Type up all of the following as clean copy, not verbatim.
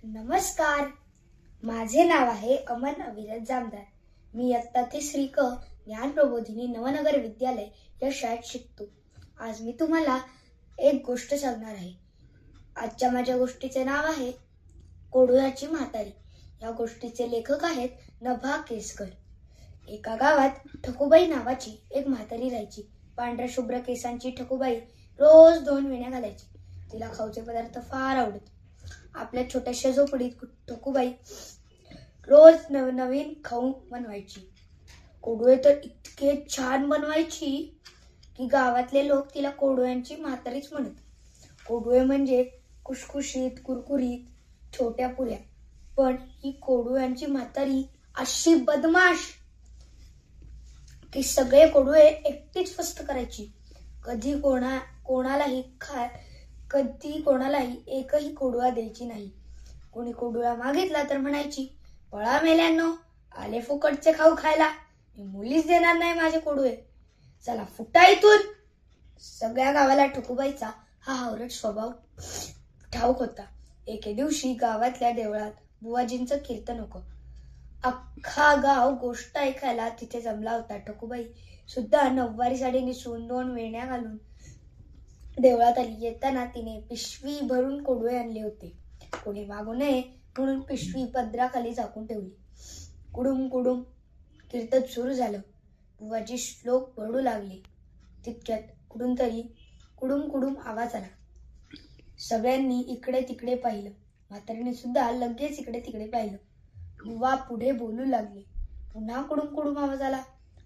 नमस्कार. माझे नाव आहे अमन अविरत जामदार. मी इयत्ता तिसरी क ज्ञान प्रबोधिनी नवनगर विद्यालय या शाळेत शिकतो. आज मी तुम्हाला एक गोष्ट सांगणार आहे. आजच्या माझ्या गोष्टीचे नाव आहे कोडूयाची म्हातारी. या गोष्टीचे लेखक आहेत नभा केसकर. एका गावात ठकूबाई नावाची एक म्हातारी राहायची. पांढऱ्या शुभ्र केसांची ठकूबाई रोज 2 वेण्या घालायची. तिला खाऊचे पदार्थ फार आवडत. आपल्या छोट्याशा झोपडीत ठकूबाई रोज नवनवीन खाऊ बनवायची. कोडूळे तर इतके छान बनवायची की गावातले लोक तिला कोडूयांची म्हातारीच म्हणत. कोडूळे म्हणजे खुशखुशीत, कुरकुरीत, छोट्या पुऱ्या. पण ही कोडूयांची म्हातारी अशी बदमाश की सगळे कोडूळे एकटीच फस्त करायची. कधी कोणालाही एकही कोडूळा द्यायची नाही. कोणी कोडूळा मागितला तर म्हणायची, पळा मेल्यांनो, आले फुकटचे खाऊ खायला, मी मुलीच देणार नाही माझे कोडूळे, चला फुटा इथून. सगळ्या गावाला ठकूबाईचा हा हावरट स्वभाव ठाऊक होता. एके दिवशी गावातल्या देवळात बुवाजींचं कीर्तन होतं. अख्खा गाव गोष्ट ऐकायला तिथे जमला होता. ठकूबाई सुद्धा नऊवारी साडी नेसून 2 वेण्या घालून देवळात आली. येताना तिने पिशवी भरून कोडूळे आणले होते. कोणी मागू नये म्हणून पिशवी पदराखाली झाकून ठेवली. कुडुम कुडुम कीर्तन सुरू झालं. बुवाजी श्लोक पडू लागले. तितक्यात कुठून तरी कुडुम कुडुम आवाज आला. सगळ्यांनी इकडे तिकडे पाहिलं. म्हातारीने सुद्धा लगेच इकडे तिकडे पाहिलं. बुवा पुढे बोलू लागले. पुन्हा कुडुम कुडुम आवाज आला.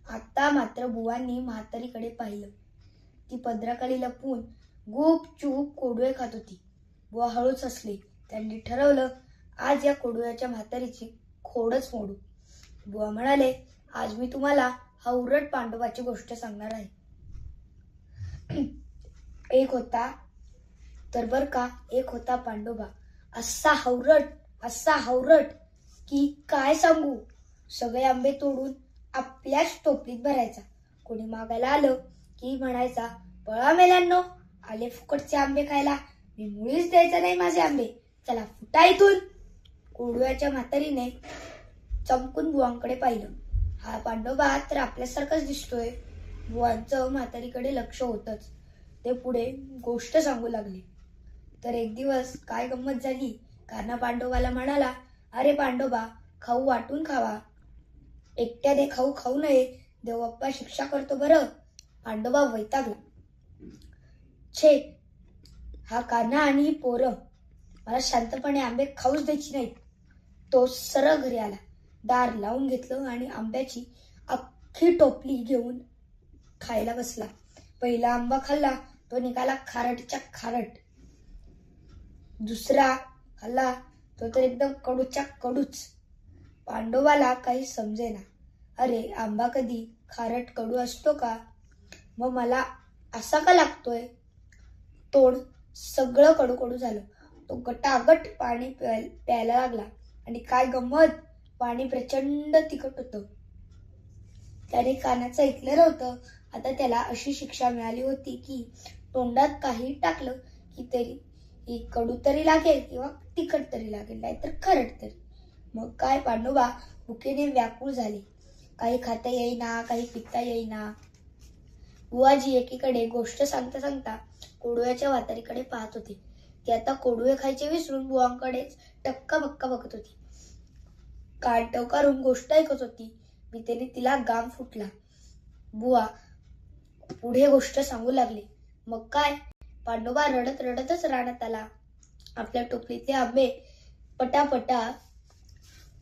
आता मात्र बुवांनी म्हातारीकडे पाहिलं. ती पदराखाली लपून गुपचूप कोडूळे खात होती. बुवा हळूच हसले. त्यांनी ठरवलं, आज या कोडूळ्याच्या म्हातारीची खोडच मोडू. बुवा म्हणाले, आज मी तुम्हाला हावरट पांडवाची गोष्ट सांगणार आहे. एक होता पांडोबा. असा हावरट की काय सांगू. सगळे आंबे तोडून आपल्याच टोपलीत भरायचा. कोणी मागायला आलं की म्हणायचा, पळा मेल्यांनो, आले फुकटचे आंबे खायला, मी मुळीच द्यायचा नाही माझे आंबे, चला फुटा इथून. कोडूयाच्या म्हातारीने चमकून बुवांकडे पाहिलं. हा पांडोबा तर आपल्यासारखाच दिसतोय. बुवांचं म्हातारीकडे लक्ष होतच. ते पुढे गोष्ट सांगू लागले. तर एक दिवस काय गंमत झाली. कान्हा पांडोबाला म्हणाला, अरे पांडोबा, खाऊ वाटून खावा, एकट्याने खाऊ खाऊ नये, देवबाप्पा शिक्षा करतो बरं. पांडोबा वैतागला. छे, हा कान्हा आणि ही पोरं मला शांतपणे आंबे खाऊच द्यायची नाहीत. तो सरळ घरी आला. दार लावून घेतलं आणि आंब्याची अख्खी टोपली घेऊन खायला बसला. पहिला आंबा खाल्ला तो निघाला खारटच्या खारट. दुसरा खाल्ला तो तर एकदम कडूच्या कडूच. पांडोबाला काही समजेना. अरे, आंबा कधी खारट कडू असतो का? मग मला असा का लागतोय? तोंड सगळं कडू कडू झालं. तो गटागट पाणी प्यायला लागला. आणि काय गंमत, पाणी प्रचंड तिखट होतं. त्याने कानाचं ऐकलं नव्हतं. आता त्याला अशी शिक्षा मिळाली होती की तोंडात काही टाकलं की कडू तरी लागेल किंवा तिखट तरी लागेल, नाहीतर खारट तरी. मग काय, पांडोबा भुकेने व्याकुळ झाले. काही खाता येईना, काही पिता येईना. बुवाजी एकीकडे गोष्ट सांगता सांगता कोडूयाच्या म्हातारीकडे पाहत होते. ती आता कोडूळे खायचे विसरून बुवांकडेच टक्का बक्का बघत होती. कान टवकारून गोष्ट ऐकत होती. भीतीने तिला घाम फुटला. बुवा पुढे गोष्ट सांगू लागले. मग काय, पांडोबा रडत रडतच रानात आला. आपल्या टोपलीतले आंबे पटापटा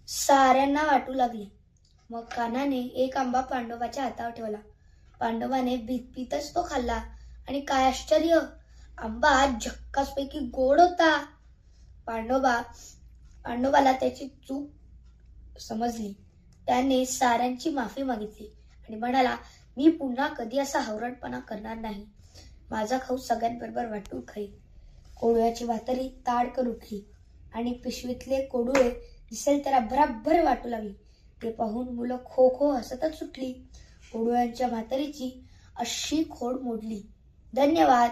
साऱ्यांना वाटू लागले. मग कान्हाने एक आंबा पांडोबाच्या हातावर ठेवला. पांडोबाने भीतभीतच तो खाल्ला. आणि काय आश्चर्य, आंबा झक्कासपैकी गोड होता. पांडोबाला त्याची चूक समजली. त्याने साऱ्यांची माफी मागितली आणि म्हणाला, मी पुन्हा कधी असा हावरटपणा करणार नाही. माझा खाऊ सगळ्यांबरोबर वाटून खाईल. कोडूयाची म्हातारी ताडकन उठली आणि पिशवीतले कोडूळे दिसेल तर भराभर वाटू लागली. ते पाहून मुलं खो खो हसतच सुटली. कोडूयांच्या म्हातारीची अशी खोड मोडली. धन्यवाद.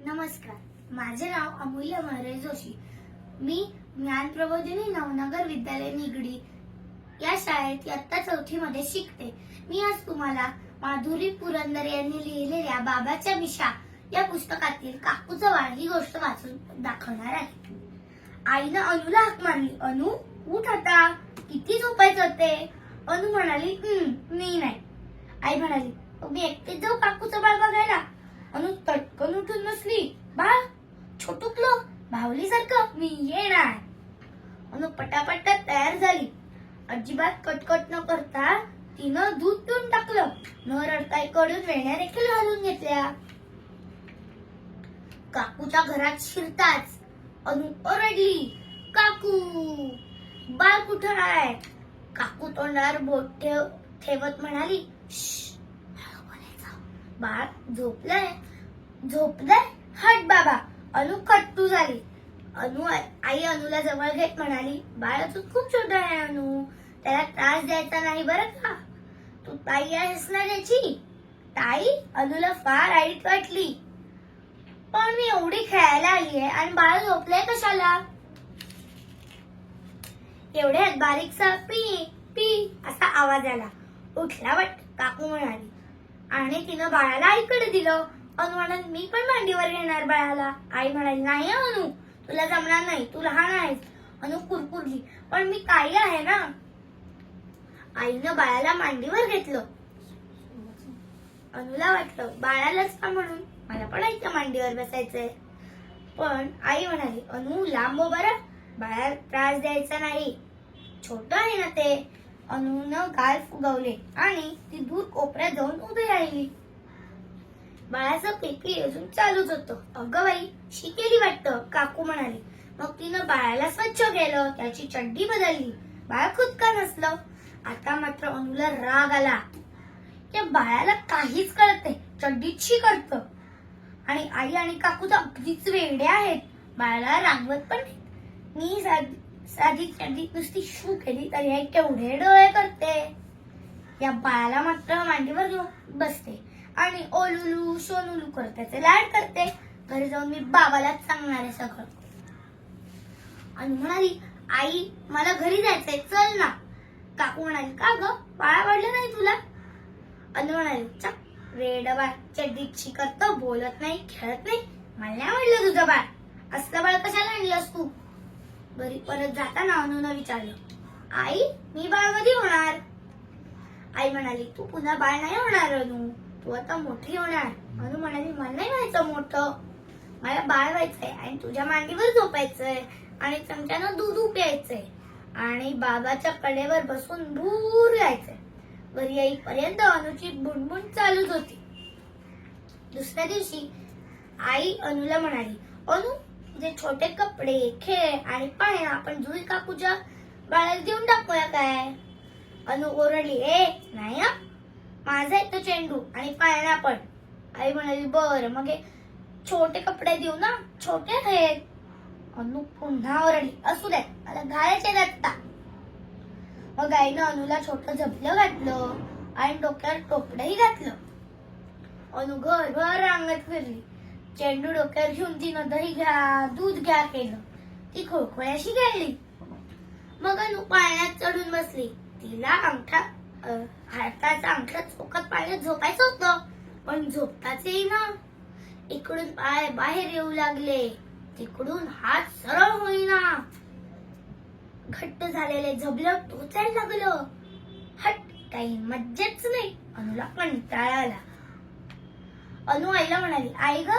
नमस्कार, माझे नाव अमूल्य महाराज जोशी. मी ज्ञानप्रबोधिनी नवनगर विद्यालय निगडी या शाळेत इयत्ता 4थी मध्ये शिकते. मी आज तुम्हाला माधुरी पुरंदर यांनी लिहिलेल्या बाबाच्या मिशा या पुस्तकातील काकूचं बाळ ही गोष्ट वाचून दाखवणार आहे. आईनं अनुला हाक मारली. अनु, उठ आता, किती झोपायचं ते. अनु म्हणाली, मी नाही. आई म्हणाली, मी एकटीच जाऊ काकूचं बाळ बघायला. अनु तटकन उठून बसली. बाळ छोटुकलो भावलीसारखं, मी येणार. अनु पटापट तयार झाली. अजिबात कटकट न करता तिनं दूध पिऊन टाकलं. न रडता कडून वेण्या देखील घालून घेतल्या. काकूच्या घरात शिरताच अनु ओरडली, काकू, बाळ कुठं आहे? काकू तोंडावर बोट ठेवत म्हणाली, हळू बोलायचं. बाळ झोपलंय, हट बाबा. अनु खट्टू झाली. आई अनुला जवळ घेत म्हणाली, बाळ अजून खूप छोटं आहे अनु, त्याला त्रास द्यायचा नाही बरं का. तू ताई आहेस ना त्याची. ताई? अनुला फार आईत वाटली. पण मी एवढी खेळायला आली आहे आणि बाळ झोपलंय कशाला? एवढ्यात बारीकसा पी पी असा आवाज आला. उठला वाटत, काकू म्हणाली. आणि तिनं बाळाला आईकडे दिलं. अनु म्हणाली, मी पण मांडीवर घेणार बाळाला. आई म्हणाली, नाही अनु, तुला जमणार नाही, तू लहान आहेस. अनु कुरकुरली, पण मी ताई आहे ना. आईनं बाळाला मांडीवर घेतलं. अनुला वाटलं, बाळालाच का म्हणून, मला पण आईच्या मांडीवर बसायचंय. पण आई म्हणाली, अनु लांब हो बरं, बाळाला त्रास द्यायचा नाही, छोट आहे ना ते. अनुनं गाल फुगवले आणि ती दूर कोपऱ्यात जाऊन उभी राहिली. बाळाचं पेपी अजून चालूच होतं. अगं बाई, शी केली वाटतं, काकू म्हणाली. मग तिनं बाळाला स्वच्छ केलं, त्याची चड्डी बदलली. बाळ खुदकन हसलं. आता मात्र अनुला राग आला. त्या बाळाला काहीच कळत नाही, चड्डीत शी करतं. आणि आई आणि काकू तर अगदीच वेड्या आहेत, बाळाला रांगवत पण नाही. मी साधी चड्डीत नुसती शू केली तरी आई केवढे डोळे करते. या बाळाला मात्र मांडीवर घेऊन बसते आणि ओलुलू सोनुलू करते, त्याचे लाड करते. घरी जाऊन मी बाबालाच सांगणार आहे सगळं. आणि म्हणाली, आई मला घरी जायचंय, चल ना. काकू म्हणाली, का ग, बाळा वाढलं नाही तुला? अनु म्हणाली, चक रेड बाळ, चड्डीत शी करतं, बोलत नाही, खेळत नाही, मला नाही आवडलं तुझं बाळ. असलं बाळ कशाला आणलंस तू? घरी परत जाताना अनुनं विचारलं, आई मी बाळ कधी होणार? आई म्हणाली, तू पुन्हा बाळ नाही होणार अनु, तू आता मोठी होणार. अनु म्हणाली, मला नाही व्हायचं मोठं, मला बाळ व्हायचंय आणि तुझ्या मांडीवर झोपायचंय आणि चमच्यानं दूध प्यायचंय आणि बाबाच्या कडेवर बसून भूर यायचंय. घरी येईपर्यंत अनुची बुणबुण चालूच होती. दुसऱ्या दिवशी आई अनुला म्हणाली, अनु जे छोटे कपडे, खेळ आणि पाळणा आपण जुई काकूच्या बाळाला देऊन टाकूया काय? अनु ओरडली, नाही हा, माझा आहे तो चेंडू आणि पाळणा पण. आई म्हणाली, बरं मग छोटे कपडे देऊ ना, छोटे आहेत. अनु पुन्हा ओरडली, असू दे, मला घालायचे दत्ता. मग आईनं अनुला छोटं झबलं घातलं आणि डोक्यावर टोपडंही घातलं. अनु घरभर रांगत फिरली. चेंडू डोक्यावर घेऊन तिनं दही घ्या, दूध घ्या केलं. ती खोळखोळ्याशी खेळली. मग अनु पाळण्यात चढून बसली. तिला हाताचा अंगठा चोखत पाळण्यात झोपायचं होतं, पण झोपताच येईना. इकडून पाय बाहेर येऊ लागले, तिकडून हात सरळ होईना. घट्ट झालेले झबलं टोचायला लागलं. हट, काही मज्जाच नाही. अनुला कंटाळा आला. अनु आईला म्हणाली, आई ग,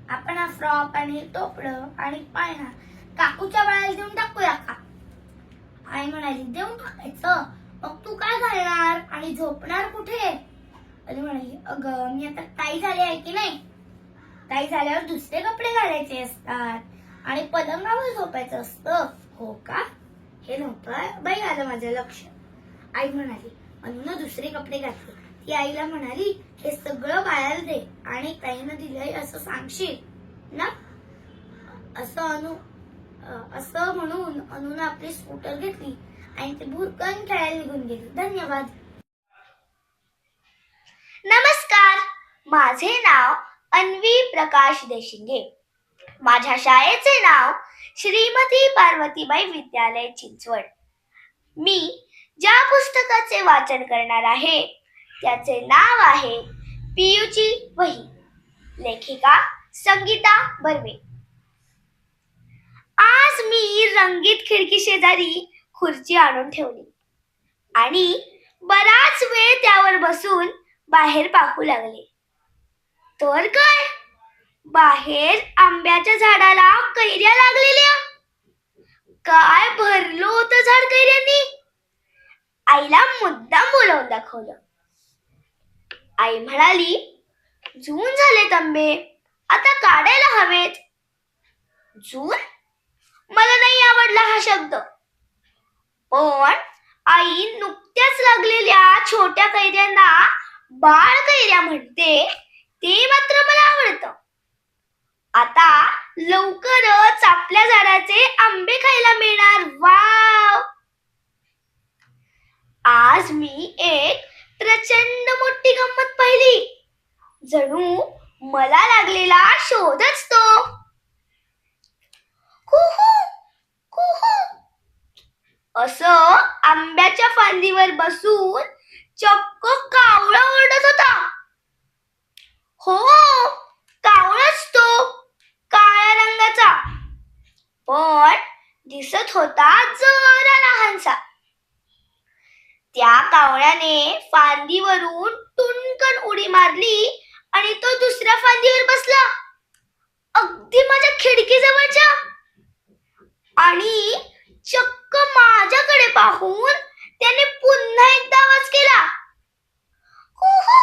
आपण हा फ्रॉक आणि टोपडं आणि पाळणा काकूच्या बाळाला देऊन टाकूया का? आई म्हणाली, देऊन टाकायचं, मग तू काय घालणार आणि झोपणार कुठे? अनु म्हणाली, अगं मी आता ताई झाली आहे की नाही, ताई झाल्यावर दुसरे कपडे घालायचे असतात आणि पलंगावर झोपायचं असतं. हो का, हे नव्हतं बाई आलं माझं लक्ष. आई म्हणाली. अनुनं दुसरे कपडे घातले. ती आईला म्हणाली, हे सगळं बाळाला दे आणि ताईनं दिलंय असं सांगशील ना. असं म्हणून अनुनं आपली स्कूटर घेतली आणि ती भुरकन खेळायला निघून गेली. धन्यवाद. नमस्कार, माझे नाव अन्वी प्रकाश देशिंगे. माझ्या शाळेचे नाव श्रीमती पार्वतीबाई विद्यालय चिंचवड. मी ज्या पुस्तकाचे वाचन करणार आहे त्याचे नाव आहे पियूची वही. लेखिका संगीता बर्वे. आज मी रंगीत खिडकी शेजारी खुर्ची आणून ठेवली आणि बराच वेळ त्यावर बसून बाहेर पाहू लागले. तर काय, बाहेर आंब्याच्या झाडाला कैऱ्या लागलेल्या. काय भरलं होतं झाड कैऱ्यांनी. आईला मुद्दाम बोलावून दाखवलं. आई म्हणाली, जून झालेत आंबे, आता काढायला हवेत. जून? मला नाही आवडला हा शब्द. पण आई नुकत्याच लागलेल्या छोट्या कैऱ्यांना बाळ कैऱ्या म्हणते ते मात्र मला आवडतं. आता लवकरच आपल्या झाडाचे आंबे खायला मिळणार. वाव! आज मी एक प्रचंड मोठी गंमत पाहिली. जणू मला लागलेला शोधच तो. कुहू कुहू असं आंब्याच्या फांदीवर बसून चक्क कावळा ओरडत होता. हो, कावळाच तो, काळ्या रंगाचा, पण दिसत होता जरा लहानसा. त्या कावळ्याने फांदीवरून टुनकन उडी मारली आणि तो दुसऱ्या फांदीवर बसला, अगदी माझ्या खिडकीजवळच्या. आणि चक्क माझ्याकडे पाहून त्याने पुन्हा एकदा आवाज केला, कुहू.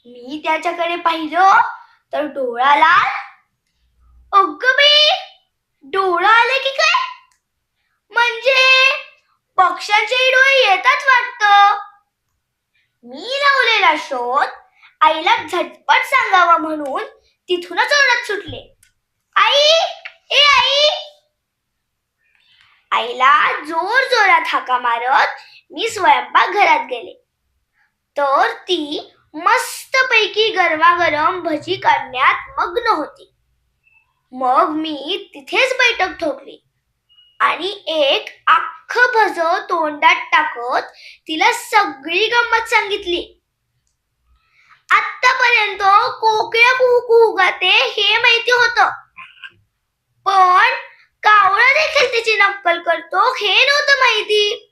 मी त्याच्याकडे पाहिलं तर डोळा लाल. अगं बाई, डोळा आले की काय? म्हणजे पक्ष्यांचे डोळे येतात वाटतं. मी लावलेला शोध आईला झटपट सांगावा म्हणून तिथूनच ओरडत सुटले, आई, ए आई. आईला जोर जोरात हाका मारत मी स्वयंपाकघरात गेले तर ती मस्तपैकी गरमागरम भजी काढण्यात मग्न होती. मग मी तिथेच बैठक ठोकली आणि एक अख्खं भज तोंडात टाकत तिला सगळी गंमत सांगितली. आतापर्यंत कोकिळा कुहू कुहू गाते हे माहिती होतं, पण कावळा देखील तिची नक्कल करतो हे नव्हतं माहिती.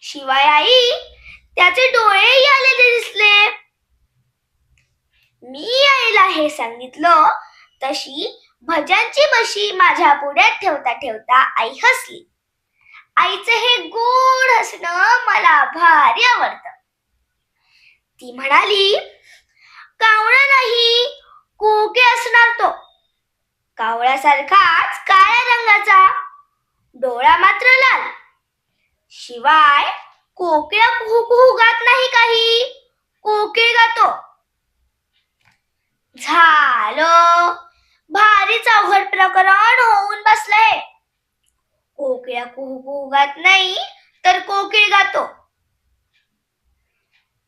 शिवाय आई, त्याचे डोळेही आलेले दिसले. मी आईला हे सांगितलं तशी भज्यांची बशी माझ्या पुढ्यात ठेवता ठेवता आई हसली. आईचं हे गोड हसणं मला भारी आवडतं. ती म्हणाली, कावळा नाही, कोकिळ असणार तो. कावळ्यासारखाच काळ्या रंगाचा, डोळा मात्र लाल. शिवाय कोकिळा कुहू कुहू गात नाही काही, कोकिळ गातो. झालं, भारीच अवघड प्रकरण होऊन बसलंय. कोकिळा कुहू कुहू गात नाही तर कोकिळ गातो.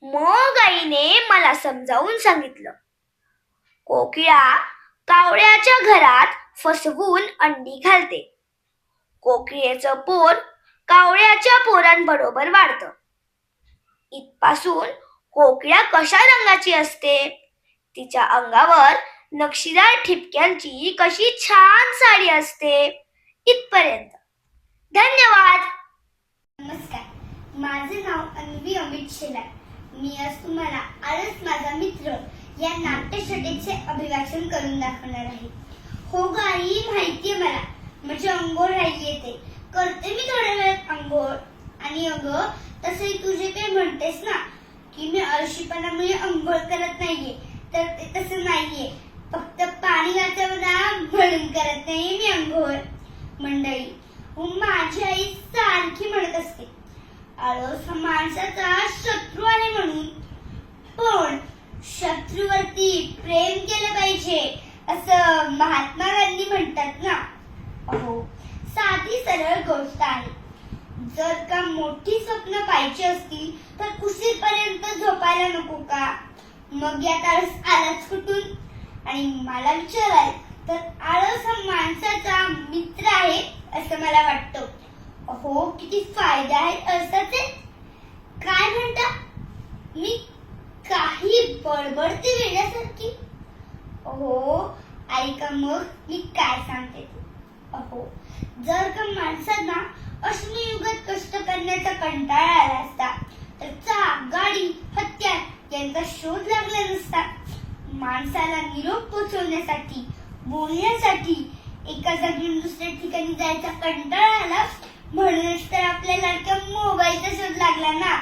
मग आईने मला समजावून सांगितलं, कोकिळा कावळ्याच्या घरात फसवून अंडी घालते. कोकिळेचं पोर कावळ्याच्या पोरांबरोबर वाढतं. इथपासून कोकिळा कशा रंगाची असते, तिच्या अंगावर नक्षीदार ठिपक्यांची कशी छान साडी असते, इथपर्यंत. धन्यवाद. नमस्कार, माझे नाव अन्वी अमित शेलार. मी आज तुम्हाला आजच माझा मित्र या नाट्यछटेचे अभिवाचन करून दाखवणार आहे. हो ग आई, माहितीये मला, म्हणजे अंघोळ राहिली येते, करते मी थोड्या वेळात अंघोळ. आणि अगं, तसंही तू जे काही म्हणतेस ना की मी आळशीपणामुळे अंघोळ करत नाहीये, तर ते तसं नाहीये. फक्त पाणी वाचवता म्हणून करत नाहीये मी अंघोळ. मंडळी, माझी आई सारखी म्हणत असते, आळस हा माणसाचा शत्रू आहे म्हणून. पण शत्रूवरती प्रेम केलं पाहिजे असं महात्मा गांधी म्हणतात ना. अहो, साधी सरळ गोष्ट आहे. जर का मोठी स्वप्न पाहिजे असतील तर उशीरपर्यंत झोपायला नको का? मग यात आळस आलाच कुठून? आणि मला विचाराल तर आळस हा माणसाचा मित्र आहे असं मला वाटतं. अहो किती फायदे आहेत आळसाचे. काय म्हणता? मी काही बडबडते वेड्यासारखी. अहो ऐका मग मी काय सांगते ते. अहो जर का माणसांना अश्मयुगात कष्ट करण्याचा कंटाळा आला असता तर चाक, गाडी, हत्यार यांचा शोध लागला नसता. माणसाला निरोप पोचवण्यासाठी, बोलण्यासाठी एका जागेवरून दुसऱ्या ठिकाणी जायचा कंटाळा आला म्हणूनच तर आपल्या लाडक्या मोबाईलचा शोध लागला ना.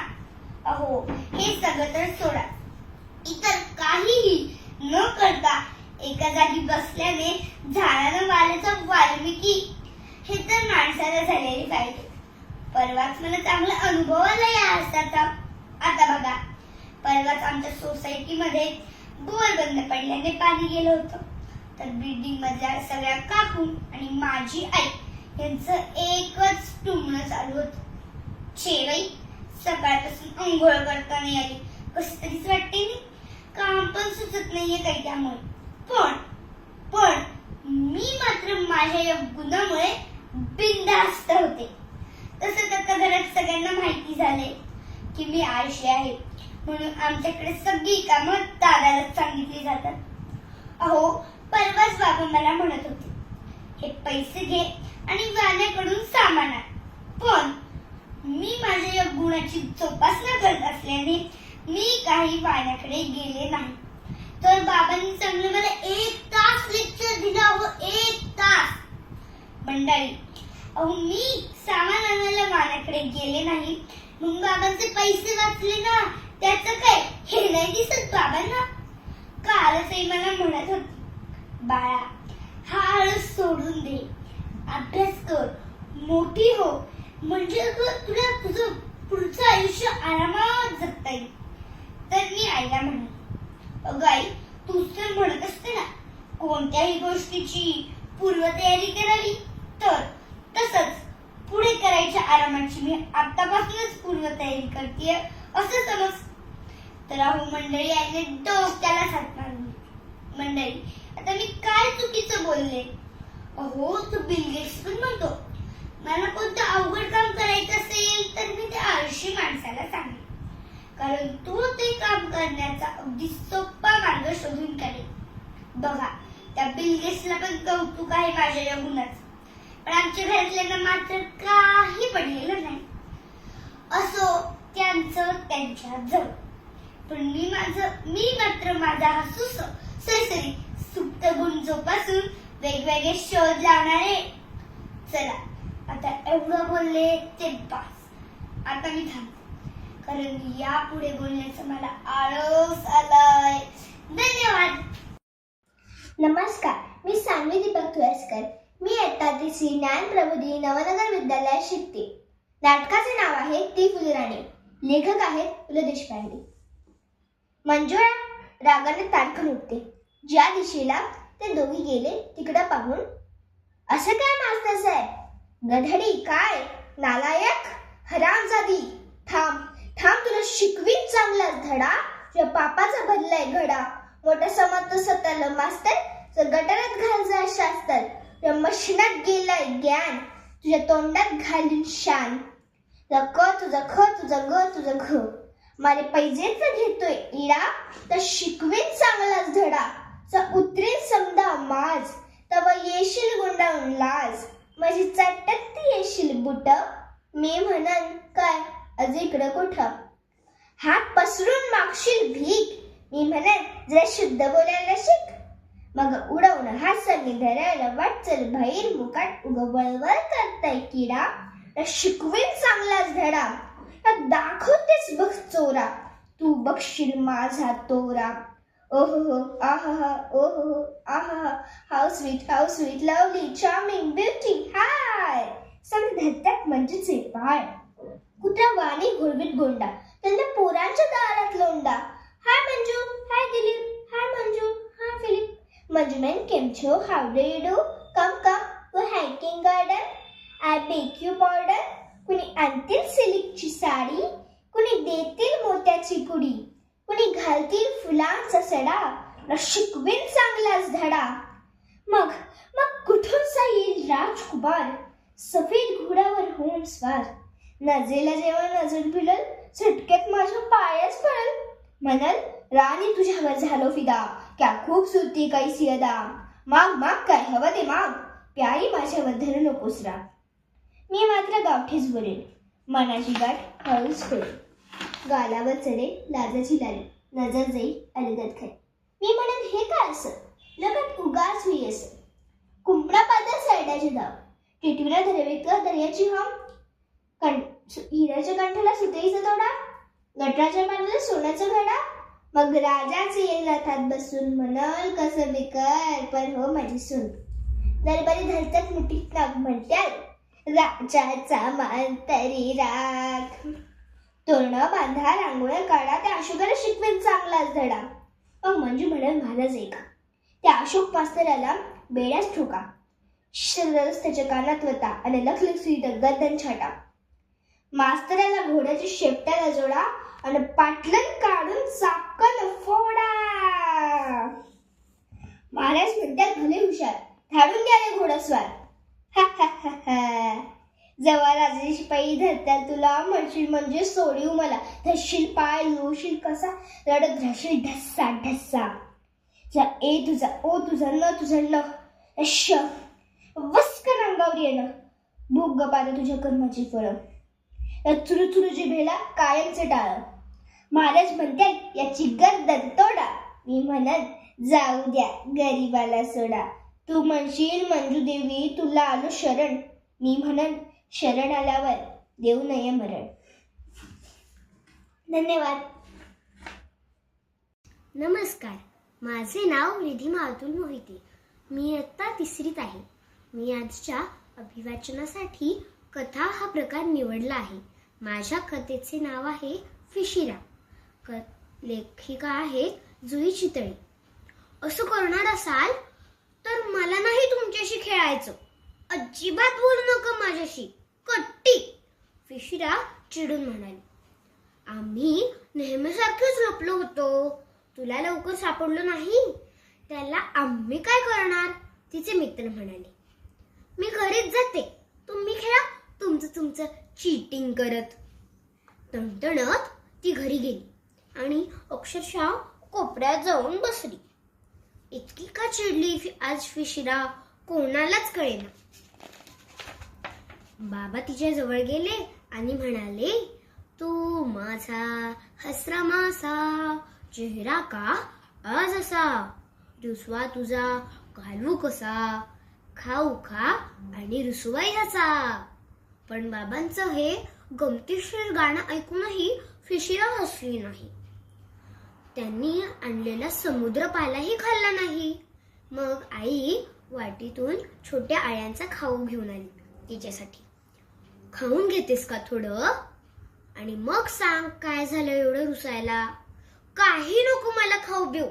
अहो हे सगळं तर सोडा, इतर काहीही न करता एका जागी बसल्याने झाडानं वाल्याचा वाल्मिकी हे तर माणसाला झालेले फायदे. परवाच मला चांगला अनुभव आला या आळसाचा. आता बघा, परवाच आमच्या सोसायटीमध्ये बोर बंद पडल्याने पाणी गेलं होतं. तर बिल्डिंग मधल्या सगळ्या काकू आणि माझी आई यांचं एकच टुमणं चालू होतं. शेवई सकाळपासून अंघोळ करता नाही आली, कशी तरीच वाटते नाही, काम पण सुचत नाहीये काही त्यामुळे. पण मी मात्र माझ्या या गुणामुळे बिनधास्त होते. तसंच आता घरात सगळ्यांना माहिती झाले की मी आळशी आहे म्हणून आमच्याकडे सगळी कामं दादालाच सांगितली जातात. अहो परवाच बाबा मला म्हणत होते, हे पैसे घे आणि वाण्याकडून सामान आण. पण मी माझ्या या गुणाची जोपासना करत असल्याने मी काही वाण्याकडे गेले नाही. तर बाबांनी चांगलं मला 1 तास लेक्चर दिलं. 1 तास. मंडळी, अहो मी सामान आणायला वाण्याकडे गेले नाही मग बाबांचे पैसे वाचले ना, त्याचं काय हे नाही दिसत बाबांना. कालच मला म्हणत होते, बाळा हा आळस सोडून दे, अभ्यास कर, मोठी हो, म्हणजे तुला तुझं पुढचं आयुष्य आरामात जगता येईल. तर मी आईला म्हणाले, अगं आई तूच तर म्हणत असते ना कोणत्याही गोष्टीची पूर्वतयारी करावी, तर तसंच पुढे करायच्या आरामाची मी आतापासूनच पूर्वतयारी करतेय असं समज. तर अहो मंडळी, आईने डोक्याला हात मारली. मंडळी आता मी काय चुकीचं बोलले? अहो तो बिल गेट्स पण म्हणतो, मला कोणतं अवघड काम करायचं असेल तर मी त्या आळशी माणसाला सांगेन, कारण तो ते काम करण्याचा अगदी सोपा मार्ग शोधून काढेल. बघा त्या बिल गेट्सला पण कौतुक आहे माझ्या या गुणाचं, पण आमच्या घरातल्यांना मात्र काही पडलेलं नाही. असो त्यांचं त्यांच्या जवळ, पण मी मात्र माझा हा सरसरी सुप्त गुण जोपासून वेगवेगळे शोध लावणारे. चला आता एवढं बोलले ते बस, आता मी थांबते कारण यापुढे बोलण्याचं मला आळस आलाय. धन्यवाद. नमस्कार, मी सान्वी दीपक तुळसकर. मी इयत्ता 3री ज्ञान प्रबोधिनी नवनगर विद्यालयात शिकते. नाटकाचे नाव आहे ती फुलराणी. लेखक आहेत पु. ल. देशपांडे. मंजुळा रागाने ताडकन उठते. ज्या दिशेला ते दोघी गेले तिकडं पाहून, असं काय मास्तर साहेब? गधडी काय, नालायक, हरामजादी, थांब तुला शिकवीन चांगलाच धडा. तुझ्या पापाचा बदलाय घडा. मोठा समजतो स्वतःला मास्तर, तर गटारात घाल जा शास्त्र. तुझ्या मशिनात गेलाय ज्ञान, तुझ्या तोंडात घालून शान. तुझा ख तुझं घ, मारे पैजेच घेतोय इडा. तर शिकवीन चांगलाच धडा, उतरेल समजा माज. तव येशील गुंडाळून लाज, माझी चटत येशील बुट. मी म्हणन काय अज इकडं कुठं, हात पसरून मागशील भीक. मी म्हणन जरा शुद्ध बोलायला शिक. मग उडवून हासांनी धरायला वाटचल बाहेर मुकाट उगवळवळ करताय किडा. शिकवीन चांगलाच धडा, दाखवतेस बघ चोरा. तू बघशील माझा तोरा. ओहो आहा, ओहो आहा, how sweet lovely charming beauty hi. संग धरतात म्हणजेचे पाय. कुत्रा वाणी घोळवीत गोंडा, त्यांना पोरांच्या दारात लोंडा. Hi Manju, hi Dilip, hi Manju, hi Philip. मंजूमॅन केमछो, how do you do, come व hanging garden. I beg you pardon. कुणी आणतील सिल्कची साडी, कुणी देतील मोत्याची कुडी, कुणी घालतील फुलांचा सडा. तुला शिकवेन चांगलाच धडा. मग मग कुठूनसा येईल राजकुमार, सफेद घोड्यावर होऊन स्वार. नजरेला जेव्हा नजर भिडल, झटक्यात माझ्या पायाच पडल. म्हणाल, राणी तुझ्यावर झालो फिदा, क्या खूबसूरती कैसी अदा. माग माग काय हवं ते माग, प्यारी माझ्यावर धरू नकोस राग. मी मात्र गावठीच बोलेन, मनाची गाठ हळूच खोलेन. गालावर चढे लाजाची लाली, नजर जाई अलगद खाई. मी म्हणेन, हे काय असं लगट उगाच मी असं. कुंपणा पादा सायडाचे धाव, टिटवीला धरवेकर दर्याची हम. हिऱ्याच्या कंठाला सुतईचा तोडा, गटराच्या मांडीला सोन्याचा घडा. मग राजाचे येईल रथात बसून, म्हणाल कसं बेकार पण हो माझी सून. दरबारी धरतात मुठीत नाग, म्हणत्याल राजाचा मान तरी राख. तोरणं बांधा, रांगोळ्या काढा, त्या अशोकाला शिकवेन चांगलाच धडा. मग मंजू म्हणाल, महाराज ऐका, त्या अशोक मास्तराला बेड्याच ठोका. शरदच त्याच्या कानात वता आणि लखलख सुईत गर्दन छाटा. मास्तराला घोड्याच्या शेपट्याला जोडा आणि पाटलन काढून चाकन फोडा. महाराज म्हणतात, भले हुशार, धाडून द्या रे घोडास्वार. हा हा हा हा. जेव्हा राजाची शिपाई धरत्याल तुला, म्हणशील म्हणजे सोडीव मला. धरशील पाय, लोळशील कसा, रडत राहशील ढस्सा ढस्सा. जा ए तुझा, ओ तुझा, न तुझा न, अश वस्कन अंगावर येणं. भूक गपात तुझ्या कर्माची फळं, चुरू चुरू जिभेला कायमचे टाळ. महाराज म्हणतात, याची गर्दन तोडा. मी म्हणत, जाऊ द्या गरीबाला सोडा. तू म्हणशील, मंजू देवी तुला आलो शरण. मी म्हणन, शरण आल्यावर देऊ नये मरण. धन्यवाद. नमस्कार, माझे नाव रिधिमा अतुल मोहिते. मी इयत्ता 3रीत आहे. मी आजच्या अभिवाचनासाठी कथा हा प्रकार निवडला आहे. माझ्या कथेचे नाव आहे फिशिरा. लेखिका आहे जुई चितळे. असं करणार असाल तर मला नाही तुमच्याशी खेळायचं. अजिबात बोलू नका माझ्याशी, कट्टी. फिशिरा चिडून म्हणाली. आम्ही नेहमीसारखेच लपलो होतो. तुला लवकर सापडलो नाही, त्याला आम्ही काय करणार, तिचे मित्र म्हणाले. मी घरीच जाते, तुम्ही खेळा तुमचं चीटिंग करत. तणतणत ती घरी गेली आणि अक्षरशः कोपऱ्यात जाऊन बसली. इतकी का चिडली आज फिशिरा कोणालाच कळेना. बाबा तिच्या जवळ गेले आणि म्हणाले, तू माझा हसरा मासा, चेहरा का आज असा, रुसवा तुझा घालू कसा, खाऊ खा आणि रुसवाई ह्याचा. पण बाबांचं हे गमतीशीर गाणं ऐकूनही फिशिरा हसली नाही. त्यांनी आणलेला समुद्र पालाही खाल्ला नाही. मग आई वाटीतून छोट्या आळ्यांचा खाऊ घेऊन आली तिच्यासाठी. खाऊन घेतेस का थोडं, आणि मग सांग काय झालं एवढं रुसायला. काही नको मला खाऊ देऊ.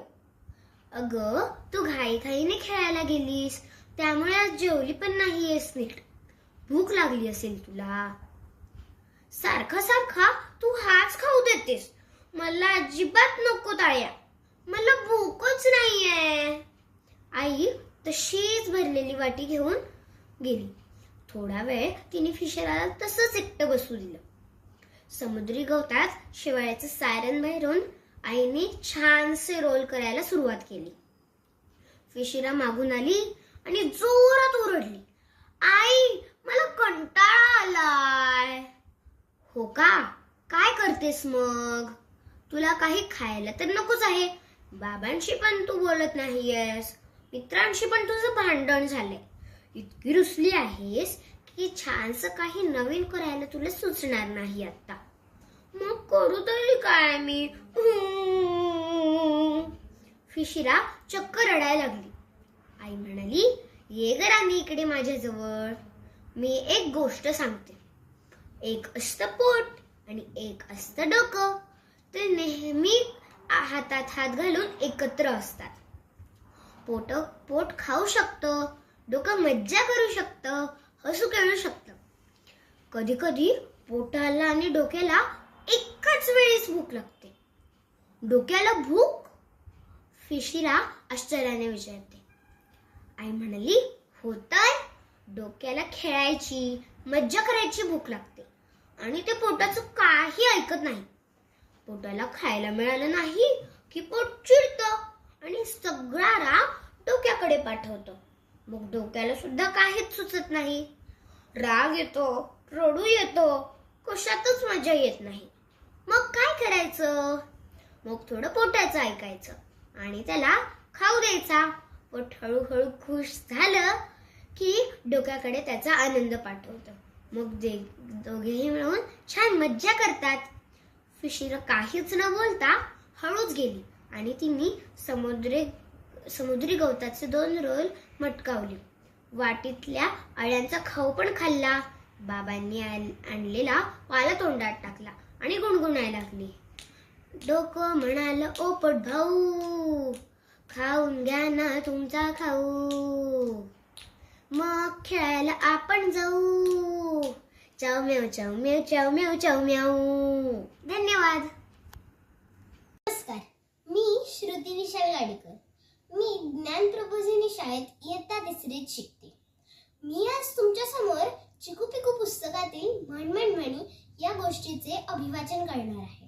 अगं तू घाईघाईने खेळायला गेलीस, त्यामुळे आज जेवली पण नाहीयेस नीट. भूक लागली असेल तुला. सारखा सारखा तू हाच खाऊ देतेस. मला अजिबात नको ताळ्या, मला भूकच नाहीये. आई तशीच भरलेली वाटी घेऊन गेली. थोडा वेळ तिने फिशराला तसंच एकटं बसू दिलं. समुद्री गवतात शेवाळ्याचं सायरन बाहेरून आईने छानसे रोल करायला सुरुवात केली. फिशिरा मागून आली आणि जोरात ओरडली, आई मला कंटाळा आलाय. हो का, काय करतेस मग, तुला काही खायला तर नकोच आहे. बाबांशी पण तू बोलत नाहीयेस, मित्रांशी पण तुझं भांडण झालंय. इतकी रुसली आहेस की छानस काही नवीन करायला तुला सुचणार नाही आता. मग करू तरी काय मी. फिशिरा चक्क रडायला लागली. आई म्हणाली, ये ग राणी इकडे माझ्याजवळ, मी एक गोष्ट सांगते. एक असतं पोट आणि एक असतं डोकं. ते नेहमी हातात हात घालून एकत्र असतात. पोट खाऊ शकतं, डोकं मज्जा करू शकतं, हसू खेळू शकतं. कधी कधी पोटाला आणि डोक्याला एकाच वेळेस भूक लागते. डोक्याला भूक, फिशिरा आश्चर्याने विचारते. आई म्हणाली, हो तर डोक्याला खेळायची मज्जा करायची भूक लागते आणि ते पोटाचं काही ऐकत नाही. पोटाला खायला मिळालं नाही की पोट चिडतं आणि सगळा राग डोक्याकडे पाठवतं. मग डोक्याला सुद्धा काहीच सुचत नाही. राग येतो, रडू येतो, कशातच मजा येत नाही. मग काय करायचं? मग थोडं पोटाचं ऐकायचं आणि त्याला खाऊ द्यायचा. पोट हळूहळू खुश झालं की डोक्याकडे त्याचा आनंद पाठवतं. मग दोघेही मिळून छान मज्जा करतात. फिशिरा काहीच न बोलता हळूच गेली आणि तिने समुद्री गवताचे 2 रोल मटकावले. वाटीतल्या अळ्यांचा खाऊ पण खाल्ला. बाबांनी आणलेला वाला तोंडात टाकला आणि गुणगुणायला लागली. डोकं म्हणाल, ओ पोट भाऊ, खाऊन घ्या ना तुमचा खाऊ, मग खेळायला आपण जाऊ. चाव म्याव चाव म्याव चाव म्याव चाव म्याव. धन्यवाद. नमस्कार, मी श्रुती विशाल गाडेकर. मी ज्ञान प्रबोधिनी शाळेत इयत्ता 3रीत शिकते. मी आज तुमच्या समोर चिकू पिकू पुस्तकातील म्हण म्हणी या गोष्टीचे अभिवाचन करणार आहे.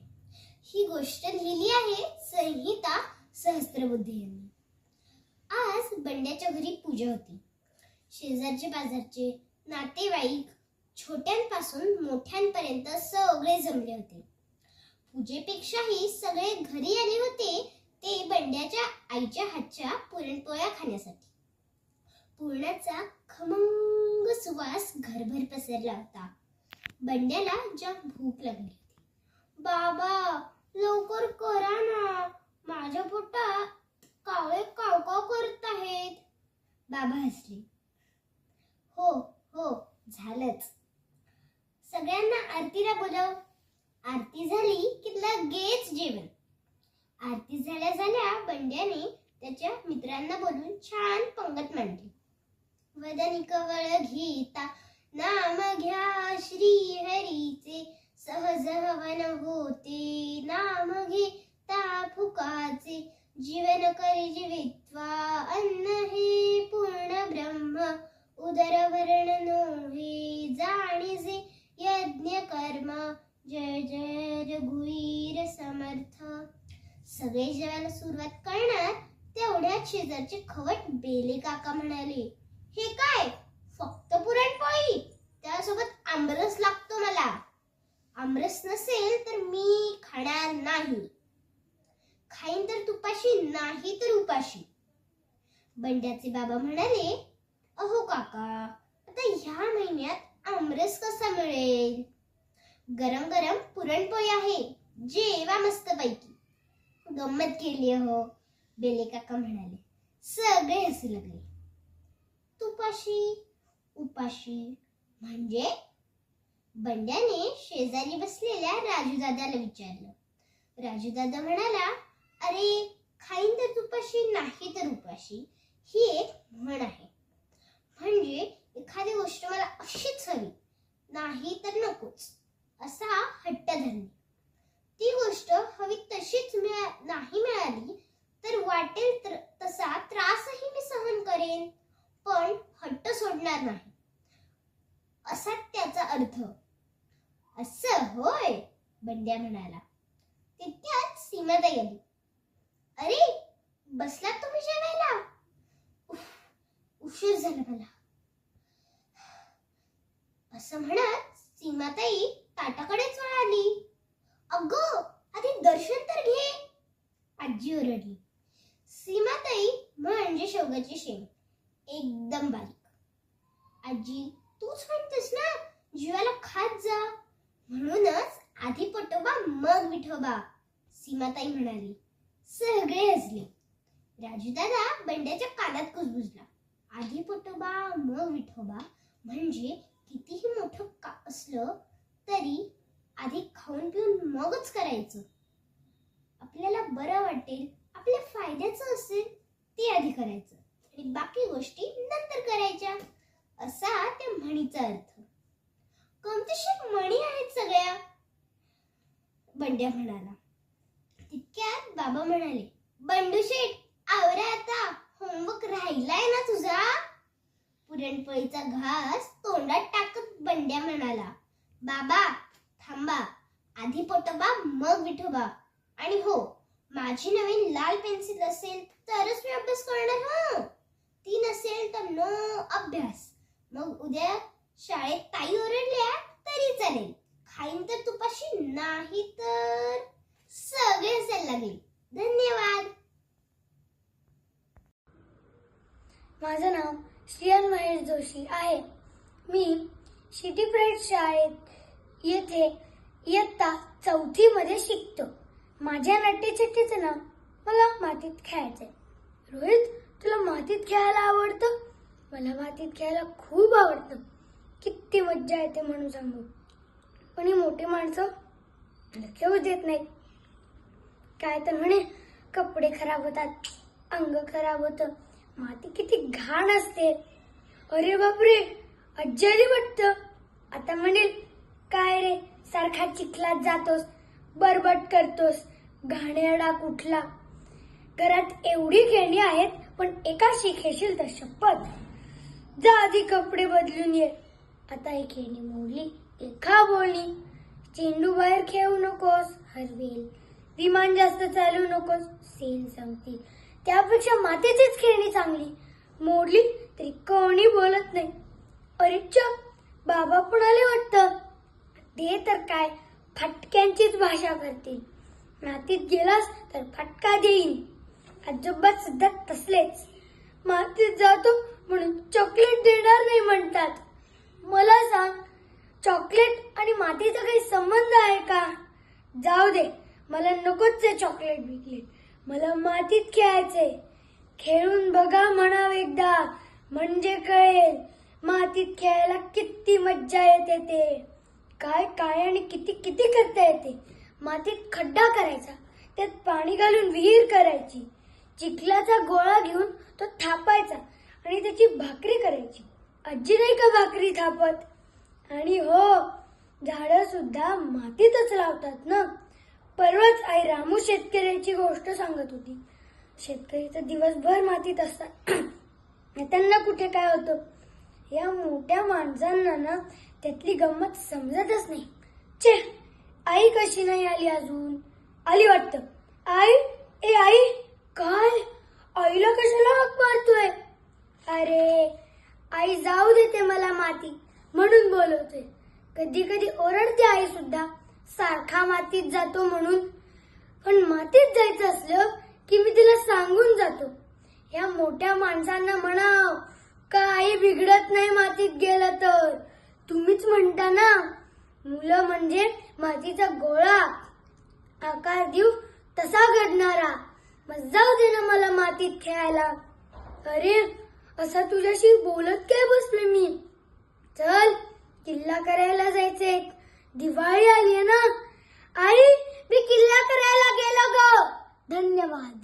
ही गोष्ट लिहिली आहे संहिता सहस्त्रबुद्धे यांनी. आज बंड्याच्या घरी पूजा होती. शेजारचे पाजारचे नातेवाईक छोट्यांपासून मोठ्यांपर्यंत सगळे जमले होते. पूजेपेक्षाही सगळे घरी आले होते ते बंड्याच्या आईच्या हातच्या पुरणपोळ्या खाण्यासाठी. पुरणाचा खमंग सुवास घरभर पसरला होता. बंड्याला जाम भूक लागली होती. बाबा, लवकर करा ना, माझ्या पोटात कावळे कावकाव करत आहेत. बाबा हसले. हो हो, झालंच. सगळ्यांना आरतीला बोलव. आरती झाली की लगेच जेवण. आरती झाल्या झाल्या बंड्याने त्याच्या मित्रांना बोलून छान पंगत मांडली. वदनी कवळ घेता नाम घ्या श्री हरीचे, सहज हवन होते नाम घेता फुकाचे, जीवन करी जीवित्वा अन्न हे पूर्ण ब्रह्म, उदर वर्ण नोहे जाणीजे यज्ञ कर्म, जय जय रघुवीर समर्थ. सगळे जेवायला सुरुवात करणार तेवढ्यात शेजारचे खवट बेले काका म्हणाले, हे काय, फक्त पुरणपोळी? त्यासोबत आमरस लागतो मला. आमरस नसेल तर मी खाणार नाही. खाईन तर तुपाशी, नाही तर उपाशी. बंड्याचे बाबा म्हणाले, अहो काका, आता ह्या महिन्यात आमरस कसा मिळेल? गरम गरम पुरणपोळी आहे, जेवा मस्तपैकी. गंमत केली हो, बेले काका म्हणाले. सगळे हसू लागले. तुपाशी उपाशी म्हणजे? बंड्याने शेजारी बसलेल्या राजूदादाला विचारलं. राजूदादा म्हणाला, अरे, खाईन तर तुपाशी, नाही तर उपाशी ही एक म्हण आहे. म्हणजे एखादी गोष्ट मला अशीच हवी, नाही तर नकोच असा हट्ट धरणे. ती गोष्ट हवी तशीच नाही मिळाली तर वाटेल तसा त्रासही मी सहन करेन, पण हट्ट सोडणार नाही, असा त्याचा अर्थ. असं होय, बंड्या म्हणाला. तितक्यात सीमाताई आली. अरे, बसलात तुम्ही जेवायला? उशीर झाला मला, असं म्हणत सीमाताई ताटाकडेच वळाली. अगं, आधी दर्शन तर घे, आजी ओरडली. सीमाताई म्हणजे शेवगाची शेंग, एकदम बारीक. आजी, तूच म्हणतेस ना, जीवाला खात जा. म्हणूनच आधी पोटोबा मग विठोबा, सीमाताई म्हणाली. सगळे हसले. राजूदादा बंड्याच्या कानात कुजबुजला. आधी पोटोबा मग विठोबा म्हणजे कितीही मोठं का असलं तरी आधी खाऊन पिऊन मगच करायचं. आपल्याला बरं वाटेल, आपल्या फायद्याचं असेल ते आधी करायचं आणि बाकी गोष्टी नंतर करायच्या, असा त्या म्हणीचा अर्थ. कमतीशीर म्हणी आहेत सगळ्या, बंड्या म्हणाला. तितक्यात बाबा म्हणाले, बंडू शेठ, आवरा आता, होमवर्क राहिलाय ना तुझा? पुरणपोळीचा घास तोंडात टाकत बंड्या म्हणाला. बाबा थांबा, आधी पोटोबा मग विठोबा. आणि हो, माझी नवीन लाल पेन्सिल असेल तरच मी अभ्यास करणार. हं, ती नसेल तर नो अभ्यास. मग उद्या शाळेत ताई ओरडल्या तरी चालेल, खाईन तर तुपाशी, नाही तर सगळे असायला लागले. धन्यवाद. माझं नाव श्रियान महेश जोशी आहे. मी सिटी प्राईड शाळेत येथे इयत्ता 4थी मध्ये शिकतो. माझ्या नाट्यछट्टीचं नाव मला मातीत खेळायचंय. रोहित, तुला मातीत खेळायला आवडतं? मला मातीत खेळायला खूप आवडतं. किती मज्जा येते म्हणून सांगू. पण ही मोठी माणसं लक्षच देत नाहीत. काय तर म्हणे कपडे खराब होतात, अंग खराब होतं, माती किती घाण असते. अरे बापरे, आजी वाटतं. आता म्हणेल काय रे सारखा चिखलात जातोस, बरबट करतोस, घाणेरडा कुठला. घरात एवढी खेळणी आहेत पण एकाशी खेळशील तर शपथ. जा आधी कपडे बदलून ये. आता ही खेळणी मोडली एका बोलणी. चेंडू बाहेर खेळू नकोस, हरवेल. विमान जास्त चालू नकोस, सेल संपतील. त्यापेक्षा मातीचीच खेळणी चांगली. मोडली तरी कोणी बोलत नाही. अरे चप, बाबा पण आले वाटतं. ते तर काय फटक्यांचीच भाषा करतील. मातीत गेलास तर फटका देईन. आजोबा सुद्धा तसलेच. मातीत जातो म्हणून चॉकलेट देणार नाही म्हणतात. मला सांग, चॉकलेट आणि मातीचा काही संबंध आहे का? जाऊ दे, मला नकोच आहे चॉकलेट बिकलेट. मला मातीत खेळायचंय. खेळून बघा म्हणाव एकदा, म्हणजे कळेल मातीत खेळायला किती मज्जा येते ते. काय काय आणि किती किती करता येते. मातीत खड्डा करायचा, त्यात पाणी घालून विहीर करायची, चिखलाचा गोळा घेऊन तो थापायचा आणि त्याची भाकरी करायची. आजी नाही का भाकरी थापत? आणि हो, झाडं सुद्धा मातीतच लावतात ना. परवाच आई रामू शेतकऱ्यांची गोष्ट सांगत होती. शेतकरी तर दिवसभर मातीत असतात, त्यांना कुठे काय होतं. या मोठ्या माणसांना ना त्यातली गंमत समजतच नाही. छे, आई कशी नाही आली अजून? आली वाटतं. आई, ए आई, काय? आईला कशाला हाक मारतोय? अरे आई जाऊ देते मला माती म्हणून बोलवते. कधी कधी ओरडते आई सुद्धा, सारखा मातीत जातो म्हणून. पण मातीत जायचं असलं की मी तिला सांगून जातो. या मोठ्या माणसांना म्हणाव का आई बिघडत नाही मातीत गेलं तर. तुम्हीच म्हणता ना, मुलं म्हणजे मातीचा गोळा, आकार देऊ तसा घडणारा. मग जाऊ दे ना मला मातीत खेळायला. अरे असं तुझ्याशी बोलत काय बसले मी. चल, किल्ला करायला जायचंय. दिवाळी आली ना. आई, मी किल्ला करायला गेलो ग. धन्यवाद.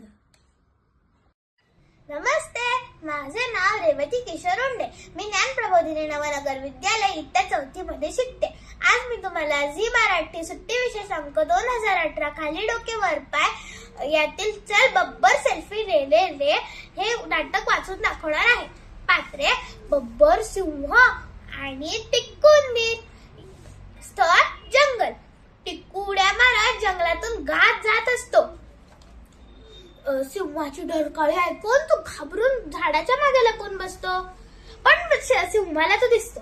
नमस्ते, माझे नाव रेवती किशोर उंडे. मी ज्ञान प्रबोधिनी नवनगर विद्यालय इयत्ता 4थी मध्ये शिकते. आज मी तुम्हाला झी मराठी सुट्टी विशेष अंक 2018 खाली डोके वर पाय यातील चल बब्बर सेल्फी रे रे रे हे नाटक वाचून दाखवणार आहे. पात्रे बब्बर, सिंह आणि टिक्कू उंदीर. स्थळ जंगल. टिक्कू उड्या मारत जंगलातून गात जात असतो. सिंहाची डरकाळी ऐकून तो घाबरून झाडाच्या मागे लपून बसतो. पण सिंहाला तो दिसतो.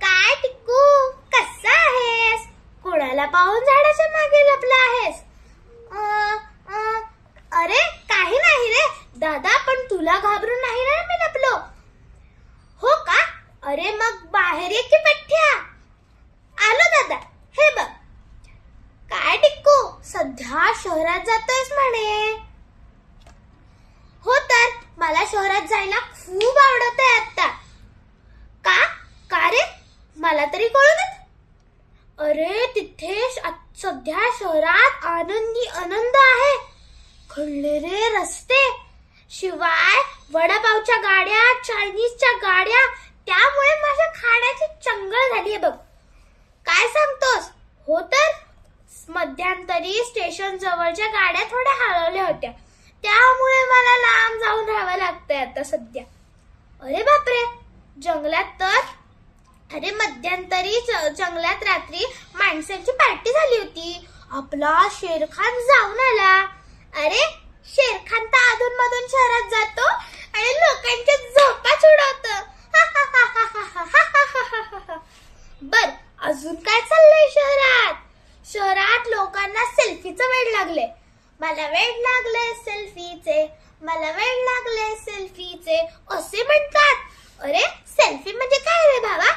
काय टिक्कू, कसा आहेस? कोणाला पाहून झाडाच्या मागे लपला आहेस? अरे काही नाही रे दादा, पण तुला घाबरून नाही ना मी लपलो. हो का? अरे मग बाहेर ये की पठ्ठ्या. आलो दादा, हे बघ. काय टिक्कू, सध्या शहरात जातोयस म्हणे. हो तर मला शहरात जायला खूप आवडत आहे आता. का रे? मला तरी कळूनच. अरे तिथे सध्या शहरात आनंद आहे. खणलेले रस्ते, शिवाय वडापावच्या गाड्या, चायनीजच्या गाड्या, त्यामुळे माझ्या खाण्याची चंगळ झाली आहे बघ. काय सांगतोस? हो तर मध्यंतरी स्टेशन जवळच्या गाड्या थोड्या हळवल्या होत्या. त्यामुळे मला लांब जाऊन राहावं लागतंय आता सध्या. अरे बापरे, जंगलात तर अरे मध्यंतरी जंगलात रात्री माणसांची पार्टी झाली होती. आपला शेरखान जाऊन आला. अरे शेरखान तर अधून मधून शहरात जातो आणि लोकांच्या झोपा उडवतो. बर, अजून काय चाललंय शहरात? शहरात लोकांना सेल्फीचं वेड लागले. मला वेड लागले सेल्फीचे, मला वेड लागले सेल्फीचे असे म्हणतात. अरे सेल्फी म्हणजे काय रे भावा?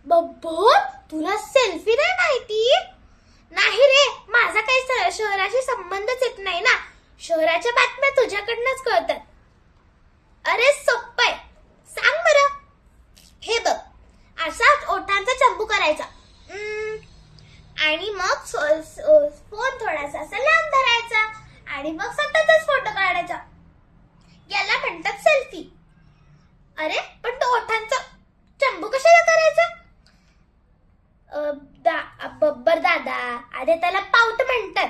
बब्बो, तुला सेल्फी नाही माहिती? नाही रे, माझा काही शहराशी संबंधच येत नाही ना. शहराच्या बातम्या तुझ्याकडनंच कळतात. अरे सोप्प आहे, सांग बरं. हे बघ, असाच ओठांचा चंबू करायचा आणि मग फोन थोडासा असा लांब धरायचा आणि मग स्वतःचाच फोटो काढायचा. याला म्हणतात सेल्फी. अरे पण तो ओठांचा चंबू कशाला करायचा? बब्बर दादा, अरे त्याला पाऊट म्हणतात.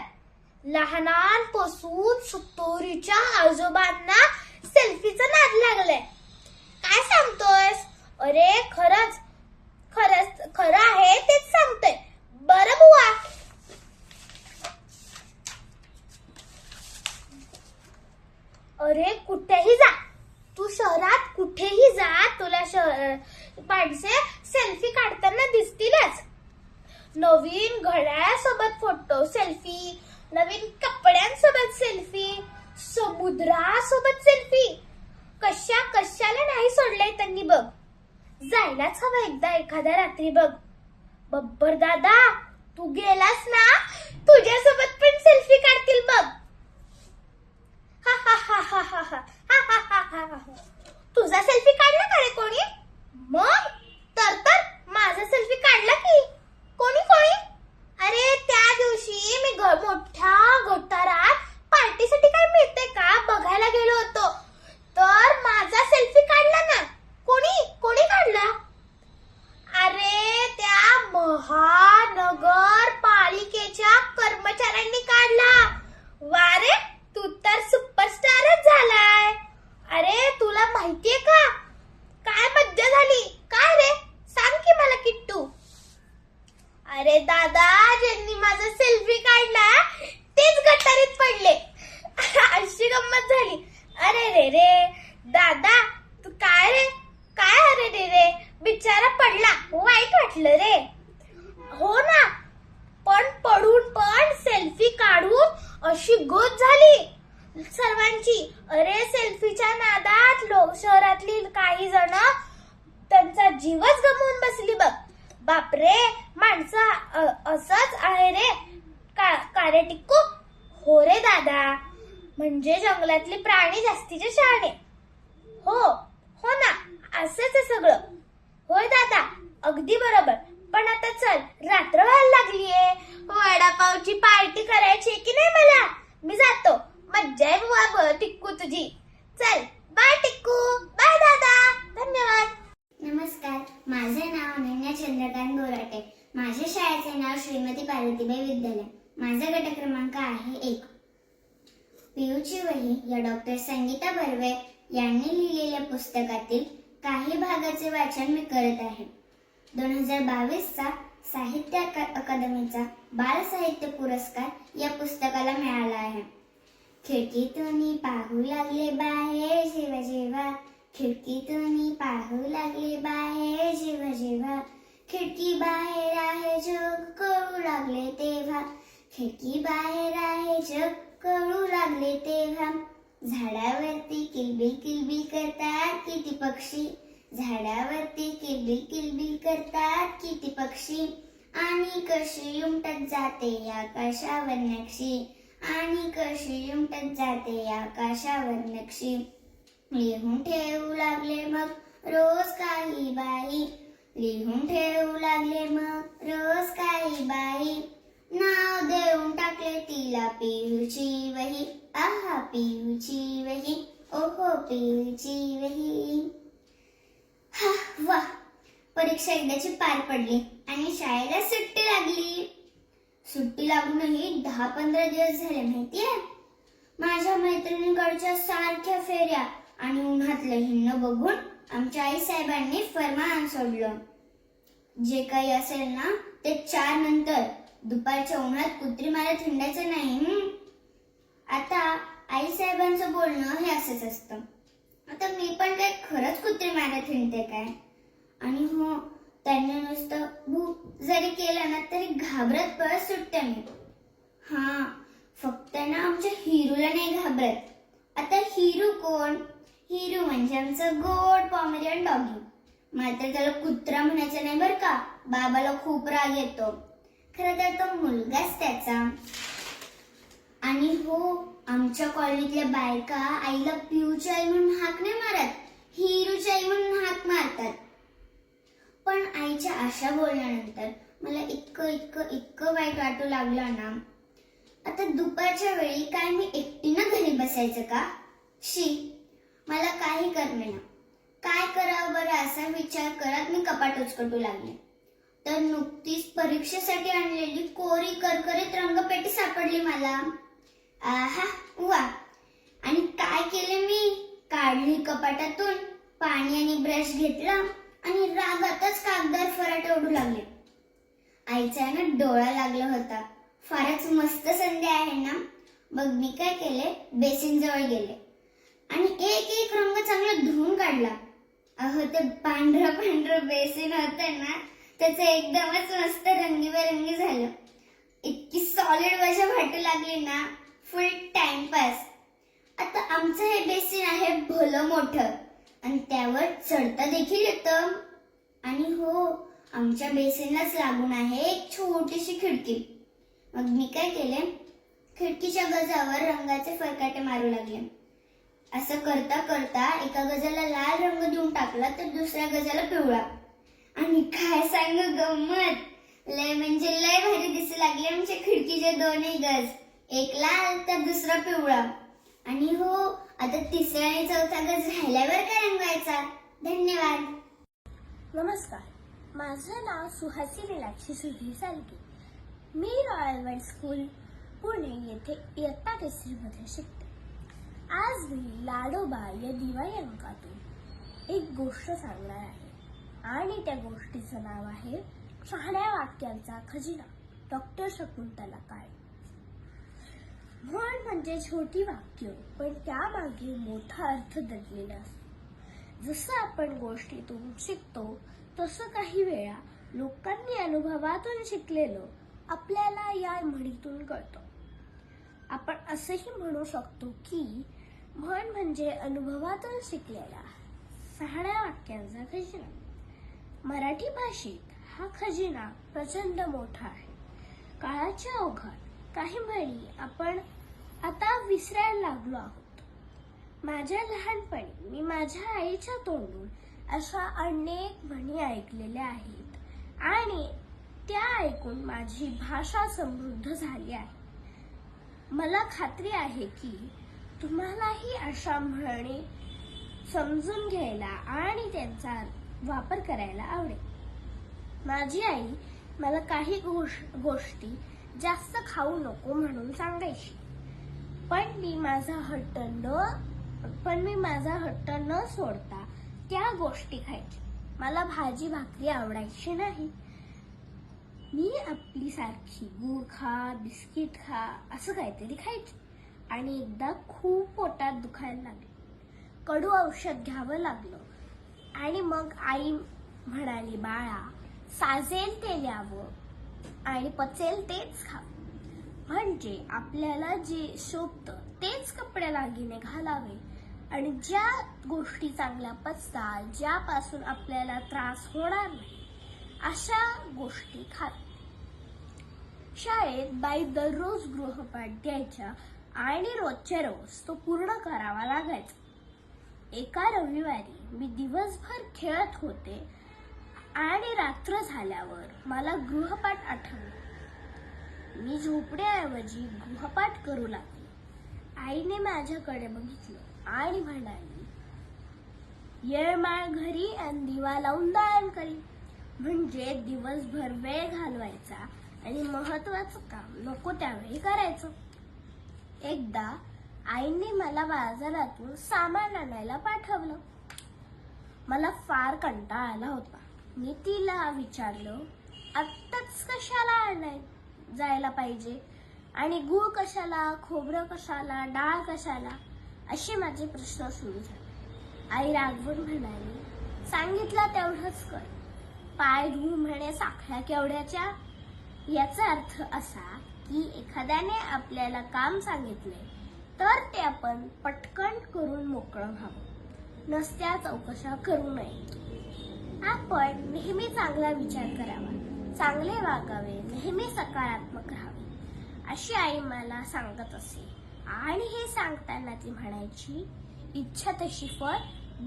लहानांपासून 70च्या आजोबांना सेल्फीचा नाद लागलाय. काय सांगतोयस? अरे खरंच खरं आहे तेच सांगतोय. बरं बुवा, अरे कुठेही जा, तू शहरात कुठेही जा, तुला माणसे सेल्फी काढताना दिसतीलच. नवीन घड्याळासोबत फोटो सेल्फी, नवीन कपड्यांसोबत सेल्फी, समुद्रासोबत सेल्फी. कशाला नाही सोडलंय त्यांनी बघ. जायलाच हवं एकदा एखाद्या रात्री बघ. बब्बर दादा, तू गेलास ना, तुझ्यासोबत पण सेल्फी काढतील बघ. तुझा सेल्फी काढला का रे कोणी? मग तर माझा सेल्फी काढला की कोणी? अरे त्या दिवशी मी मोठ्या गोटारात पार्टीसाठी काय मिळते का बघायला गेलो होतो, तर माझा सेल्फी काढला ना. कोणी काढला? अरे त्या महानगर पालिकेच्या कर्मचाऱ्यांनी काढला. वा रे, तू तर सुपरस्टारच झालाय. अरे तुला माहितीये का काय मज्जा झाली? काय रे, सांग की मला किट्टू. अरे दादा, ज्यांनी माझा सेल्फी काढला तेच गटारीत पडले. अशी गंमत झाली. अरे रे दादा, तू काय रे, काय? अरे रे बिचारा पडला, वाईट वाटलं रे. हो ना, पण पडून पण सेल्फी काढून अशी गोष्ट झाली सर्वांची. अरे सेल्फीच्या नादात शहरातली काही जण त्यांचा जीवच गमावून बसली बघ. बापरे, माणसं असंच आहे रे का रे टिक्कू? हो रे दादा, म्हणजे जंगलातले प्राणी जास्तीचे शहाणे. हो ना, असंच आहे सगळं. होय दादा, अगदी बरोबर. पण आता चल, रात्र व्हायला लागलीये. वडापावची पार्टी करायची की नाही मला? मी जातो. मज्जा आहे बुवा टिक्कू तुझी. चल, बाय टिक्कू, बाय दादा, धन्यवाद. नमस्कार, माझे नाव अनन्या चंद्रकांत बोराटे. माझ्या शाळेचे नाव श्रीमती पार्वतीबाई विद्यालय. माझा गट क्रमांक आहे 1. पियूची वही या डॉक्टर संगीता बर्वे यांनी लिहिलेल्या पुस्तकातील काही भागाचे वाचन मी करत आहे. 2022चा साहित्य अकादमीचा बाल साहित्य पुरस्कार या पुस्तकाला मिळाला आहे. खिडकीतून पाहू लागले बाहेर जेव्हा जेव्हा, खिडकीतून पाहू लागले बाहेर जेव्हा जेव्हा, खिडकी बाहेर आहे जग कळू लागले तेव्हा, खिडकी बाहेर आहे जग कळू लागले तेव्हा. झाडावरती किलबिल किलबिल करतात किती पक्षी, झाडावरती किलबिल किलबिल करतात किती पक्षी, आणि कशी उमटत जाते आकाशावर नक्षी, आणि कशी उमटत जाते आकाशावर नक्षी. लिहून ठेवू लागले मग रोज काही बाई, लिहून ठेवू लागले मग रोज काही बाई. नाव देऊन टाकले तिला पियूची वही, आहा पियूची वही, ओहो पियूची वही. हा वा, परीक्षा एकदाची पार पडली आणि शाळेला सुट्टी लागली. सुट्टी लागूनही 10-15 दिवस झाले माहितीये. माझ्या मैत्रिणीकडच्या सारख्या फेऱ्या आणि उन्हातलं हिंडणं बघून आमच्या आई साहेबांनी फरमान सोडलं. जे काही असेल ना ते 4 नंतर, दुपारच्या उन्हात कुत्री मारत हिंडायचं नाही. आता आई साहेबांचं बोलणं हे असंच असतं. आता मी पण काय खरंच कुत्री मारत हिंडते काय? आणि हो, त्यांनी नुसतं भूक जरी केलं ना तरी घाबरत पळत सुटते मी. हा, फक्त ना आमच्या हिरूला नाही घाबरत. आता हिरू कोण? हिरू म्हणजे आमचं गोड पॉमेरियन डॉगी. मात्र त्याला कुत्रा म्हणायचं नाही बरं का, बाबाला खूप राग येतो. खरं तर तो मुलगाच त्याचा. आणि हो, आमच्या कॉलनीतल्या बायका आईला पिऊची आई म्हणून हाक नाही मारत, हिरूची आई म्हणून हाक मारतात. पण आईच्या अशा बोलण्यानंतर मला इतकं वाईट वाटू लागलं ना. आता दुपारच्या वेळी काय मी एकटीनं घरी बसायचं का? मला काही करमेना. काय करावं बरं असा विचार करत मी कपाट उचकटू लागले. तर नुकतीच परीक्षेसाठी आणलेली कोरी करकरीत रंगपेटी सापडली मला. आहा वा. आणि काय केलं मी? काढली कपाटातून, पाणी आणि ब्रश घेतला आणि रागातच कागदावर फराटे ओढू लागले. आईचा ना डोळा लागला होता. फारच मस्त संधी आहे ना. मग मी काय केले, बेसिन जवळ गेले आणि एक रंग चांगला धुवून काढला. अहो, ते पांढरं बेसिन होतं ना, त्याचं एकदमच मस्त रंगीबेरंगी झालं. इतकी सॉलिड मजा वाटू लागली ना, फुल टाइमपास. आता आमचं हे बेसिन आहे भलं मोठं आणि त्यावर चढता देखील येतं. आणि हो, आमच्या बेसिनलाच लागून आहे एक छोटीशी खिडकी. मग मी काय केले, खिडकीच्या गजावर रंगाचे फरकाटे मारू लागले. असं करता करता एका गजाला लाल रंग देऊन टाकला तर दुसऱ्या गजाला पिवळा. आणि काय सांगू गंमत, लय म्हणजे लय भारी दिसू लागले आमच्या खिडकीचे दोन्ही गज. एक लाल तर दुसरा पिवळा. आणि हो, आता तिसरा आणि चौथा गज राहिल्यावर काय रंगवायचा. धन्यवाद. नमस्कार, माझं नाव सुहासी मीनाक्षी सुधीर सालके. मी रॉयल वर्ल्ड स्कूल पुणे येथे इयत्ता 3री मध्ये शिकते. आज मी लाडोबा या दिवाळी अंकातून एक गोष्ट सांगणार आहे आणि त्या गोष्टीचं नाव आहे शहाण्या वाक्यांचा खजिना, डॉक्टर शकुंतला काळे. म्हण म्हणजे छोटी वाक्य, पण त्यामागे मोठा अर्थ दडलेला असतो. जसं आपण गोष्टीतून शिकतो तसं काही वेळा लोकांनी अनुभवातून शिकलेलं आपल्याला या म्हणीतून कळतं. आपण असंही म्हणू शकतो की म्हण म्हणजे अनुभवातून शिकलेला शहाण्या वाक्यांचा खजिना. मराठी भाषेत हा खजिना प्रचंड मोठा आहे. काळाच्या ओघात काही म्हणी आपण आता विसरायला लागलो आहोत. माझ्या लहानपणी मी माझ्या आईच्या तोंडून अशा अनेक म्हणी ऐकलेल्या आहेत आणि त्या ऐकून माझी भाषा समृद्ध झाली आहे. मला खात्री आहे की तुम्हालाही अशा म्हणी समजून घ्यायला आणि त्यांचा वापर करायला आवडेल. माझी आई मला काही गोष्टी जास्त खाऊ नको म्हणून सांगायची, पण मी माझा हट्ट न सोडता त्या गोष्टी खायची. मला भाजी भाकरी आवडायची नाही. मी आपली सारखी गूळ खा, बिस्किट खा असं काहीतरी खायची. आणि एकदा खूप पोटात दुखायला लागले. कडू औषध घ्यावं लागलं आणि मग आई म्हणाली, बाळा, साजेल ते ल्यावं आणि पचेल तेच खा. म्हणजे आपल्याला जे शोभतं तेच कपडे दागिने घालावे आणि ज्या गोष्टी चांगल्या पचतात, ज्यापासून आपल्याला त्रास होणार नाही अशा गोष्टी खा. शाळेत बाई दररोज गृहपाठ द्यायच्या आणि रोजच्या रोज तो पूर्ण करावा लागायचा. एका रविवारी मी दिवसभर खेळत होते आणि रात्र झाल्यावर मला गृहपाठ आठवला. मी झोपण्याऐवजी गृहपाठ करू लागले. आईने माझ्याकडे बघितलं आणि म्हणाली, येळमाळ घरी आणि दिवा लावून दळण करी. म्हणजे दिवसभर वेळ घालवायचा आणि महत्वाचं काम नको त्यावेळी करायचं. एकदा आईने मला बाजारातून सामान आणायला पाठवलं. मला फार कंटाळा आला होता. मी तिला विचारलं, आत्ताच कशाला जायला पाहिजे आणि गूळ कशाला, खोबरं कशाला, डाळ कशाला, असे माझे प्रश्न सुरू झाले. आई रागवून म्हणाली, सांगितलं तेवढंच कर. पाय धुवून म्हणे साखळ्या केवढ्याच्या. याचा अर्थ असा की एखाद्याने आपल्याला काम सांगितले तर ते आपण पटकन करून मोकळं व्हावं, नसत्या चौकशा करू नये. आपण नेहमी चांगला विचार करावा, चांगले वागावे, नेहमी सकारात्मक राहावे, अशी आई मला सांगत असे. आणि हे सांगताना ती म्हणायची, इच्छा तशी फळ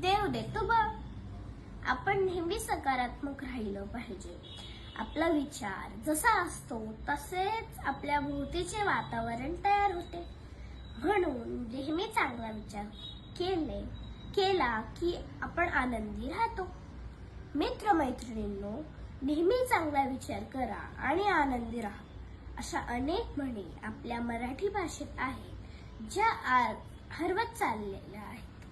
देव देतो बघ. आपण नेहमी सकारात्मक राहिलं पाहिजे. आपला विचार जसा असतो तसेच आपल्या भोवतीचे वातावरण तयार होते. म्हणून नेहमी चांगला विचार केला की आपण आनंदी राहतो. मित्रमैत्रिणींनो, नेहमी चांगला विचार करा आणि आनंदी राहा, अशा अनेक म्हणी आपल्या मराठी भाषेत आहेत, ज्या आज हरवत चाललेल्या आहेत.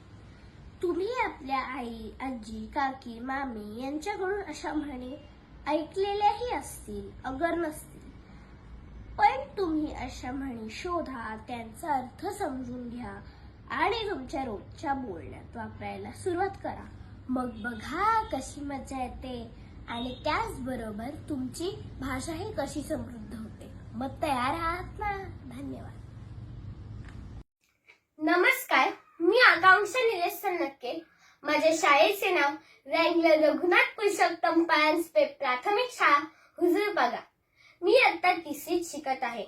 तुम्ही आपल्या आई, आजी, काकी, मामी यांच्याकडून अशा म्हणी ऐकलेल्याही असतील, अगर नसतील. पण तुम्ही अशा म्हणी शोधा, त्यांचा अर्थ समजून घ्या आणि तुमच्या रोजच्या बोलण्यात वापरायला सुरुवात करा. मग बघा कशी मजा येते आणि त्याचबरोबर तुमची भाषाही कशी समृद्ध होते. मग तयार आहात ना? धन्यवाद. नमस्कार, मी आकांक्षा निलेश सन्नके. माझ्या शाळेचे नाव रँगलर रघुनाथ पुरुषोत्तम परांजपे प्राथमिक शाळा हुजूरपागा. मी आता 3रीत शिकत आहे.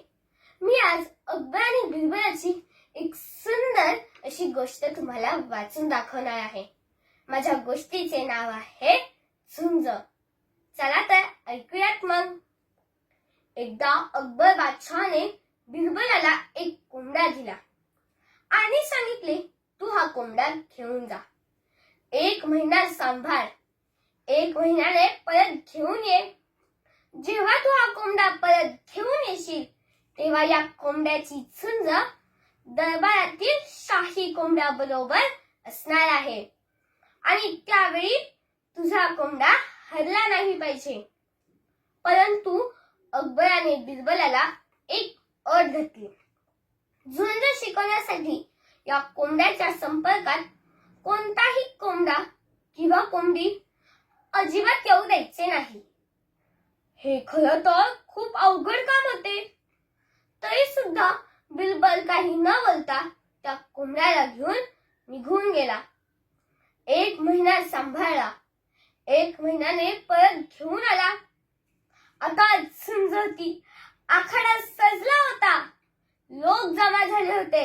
मी आज अकबर आणि बिरबलाची एक सुंदर अशी गोष्ट तुम्हाला वाचून दाखवणार आहे. माझ्या गोष्टीचे नाव आहे झुंज. चला तर ऐकूयात मग. एकदा अकबर बादशहाने बिरबलाला एक कोंबडा दिला आणि सांगितले, तू हा कोंबडा घेऊन जा. 1 महिना सांभाळ. 1 महिन्याने परत घेऊन ये. जेव्हा तू हा कोंबडा परत घेऊन येशील तेव्हा या कोंबड्याची झुंज दरबारातील शाही कोंबड्याबरोबर असणार आहे आणि त्यावेळी तुझा कोंबडा हरला नाही पाहिजे. परंतु अकबराने बिरबलाला एक अट घातली. झुंज शिकवण्यासाठी या कोंबड्याच्या संपर्कात कोणताही कोंबडा किंवा कोंबडी अजिबात येऊ द्यायचे नाही. हे खरं तर खूप अवघड काम होते. तरी सुद्धा बिरबल काही न बोलता त्या कोंबड्याला घेऊन निघून गेला. 1 महिना सांभाळला. 1 महिन्याने परत घेऊन आला. आता झुंज होती. आखाडा सजला होता. लोक जमा झाले होते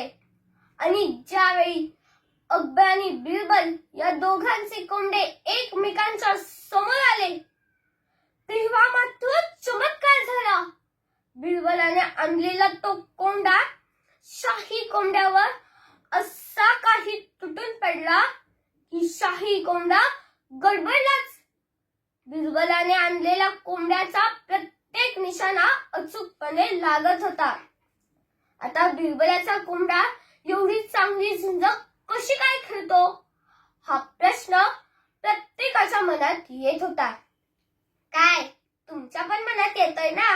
आणि ज्यावेळी अकबर आणि बिरबल या दोघांचे कोंबडे एकमेकांच्या समोर आले तेव्हा मात्र चमत्कार झाला. बिरबलाने आणलेला तो कोंबडा शाही कोंबड्यावर असा काही तुटून पडला की शाही कोंबडा गडबडलाच. बिरबलाने आणलेला कोंबड्याचा प्रत्येक निशाणा अचूकपणे लागत होता. आता बिरबलाचा कोंबडा एवढी चांगली झुंज कशी काय खेळतो, हा प्रश्न प्रत्येकाच्या मनात येत होता. काय तुमच्या पण मनात येतोय ना?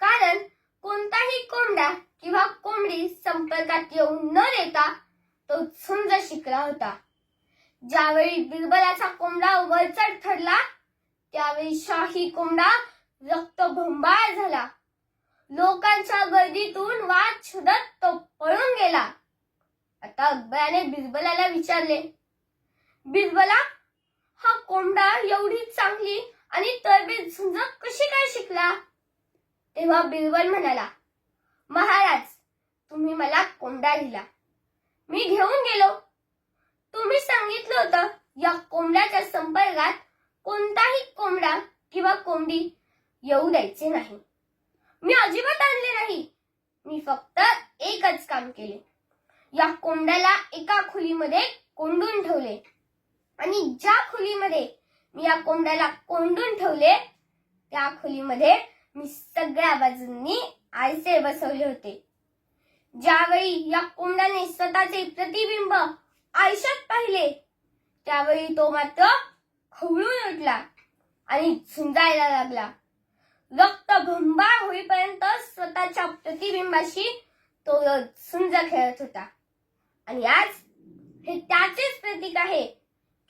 कारण कोणताही कोंबडा किंवा कोंबडी संपर्कात येऊ न देता तो झुंज शिकला होता. ज्यावेळी बिरबलाचा कोंबडा वरचढ ठरला त्यावेळी शाही कोंबडा रक्तबंबाळ झाला. लोकांच्या गर्दीतून वाद शोधत तो पळून गेला. आता अकबराने बिरबलाला विचारले, बिरबला, हा कोंबडा एवढी चांगली आणि तरबेज झुंज कशी काय शिकला? तेव्हा बिरबल म्हणाला, महाराज, तुम्ही मला कोंबडा दिला, मी घेऊन गेलो. तुम्ही सांगितलं होतं या कोंबड्याच्या संपर्कात कोणताही कोंबडा किंवा कोंबडी येऊ द्यायचे नाही. मी अजिबात आणले नाही. मी फक्त एकच काम केले. या कोंबड्याला एका खोलीमध्ये कोंडून ठेवले आणि ज्या खोलीमध्ये मी या कोंबड्याला कोंडून ठेवले त्या खोलीमध्ये मी सगळ्या बाजूंनी आरसे बसवले होते. ज्यावेळी या कोंबड्याने स्वतःचे प्रतिबिंब आयुष्यात पाहिले त्यावेळी तो मात्र खवळून उठला आणि झुंजायला लागला. रक्तभंबार होईपर्यंत स्वतःच्या प्रतिबिंबाशी तो झुंज खेळत होता. आणि आज हे त्याचेच प्रतीक आहे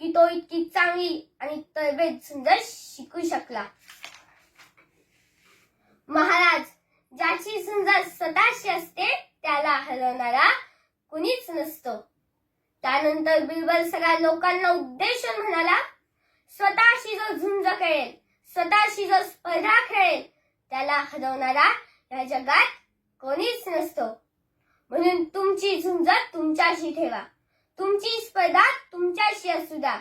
की तो इतकी चांगली आणि तरबेज झुंज शिकू शकला. महाराज, ज्याची झुंज स्वतःशी असते त्याला हरवणारा कुणीच नसतो. त्यानंतर बिरबल सगळ्या लोकांना उद्देशून म्हणाला, स्वतःशी जो झुंज खेळेल, स्वतःशी जो स्पर्धा खेळेल त्याला हरवणारा या जगात कोणीच नसतो. म्हणून तुमची झुंज तुमच्याशी ठेवा, तुमची स्पर्धा तुमच्याशी असू द्या.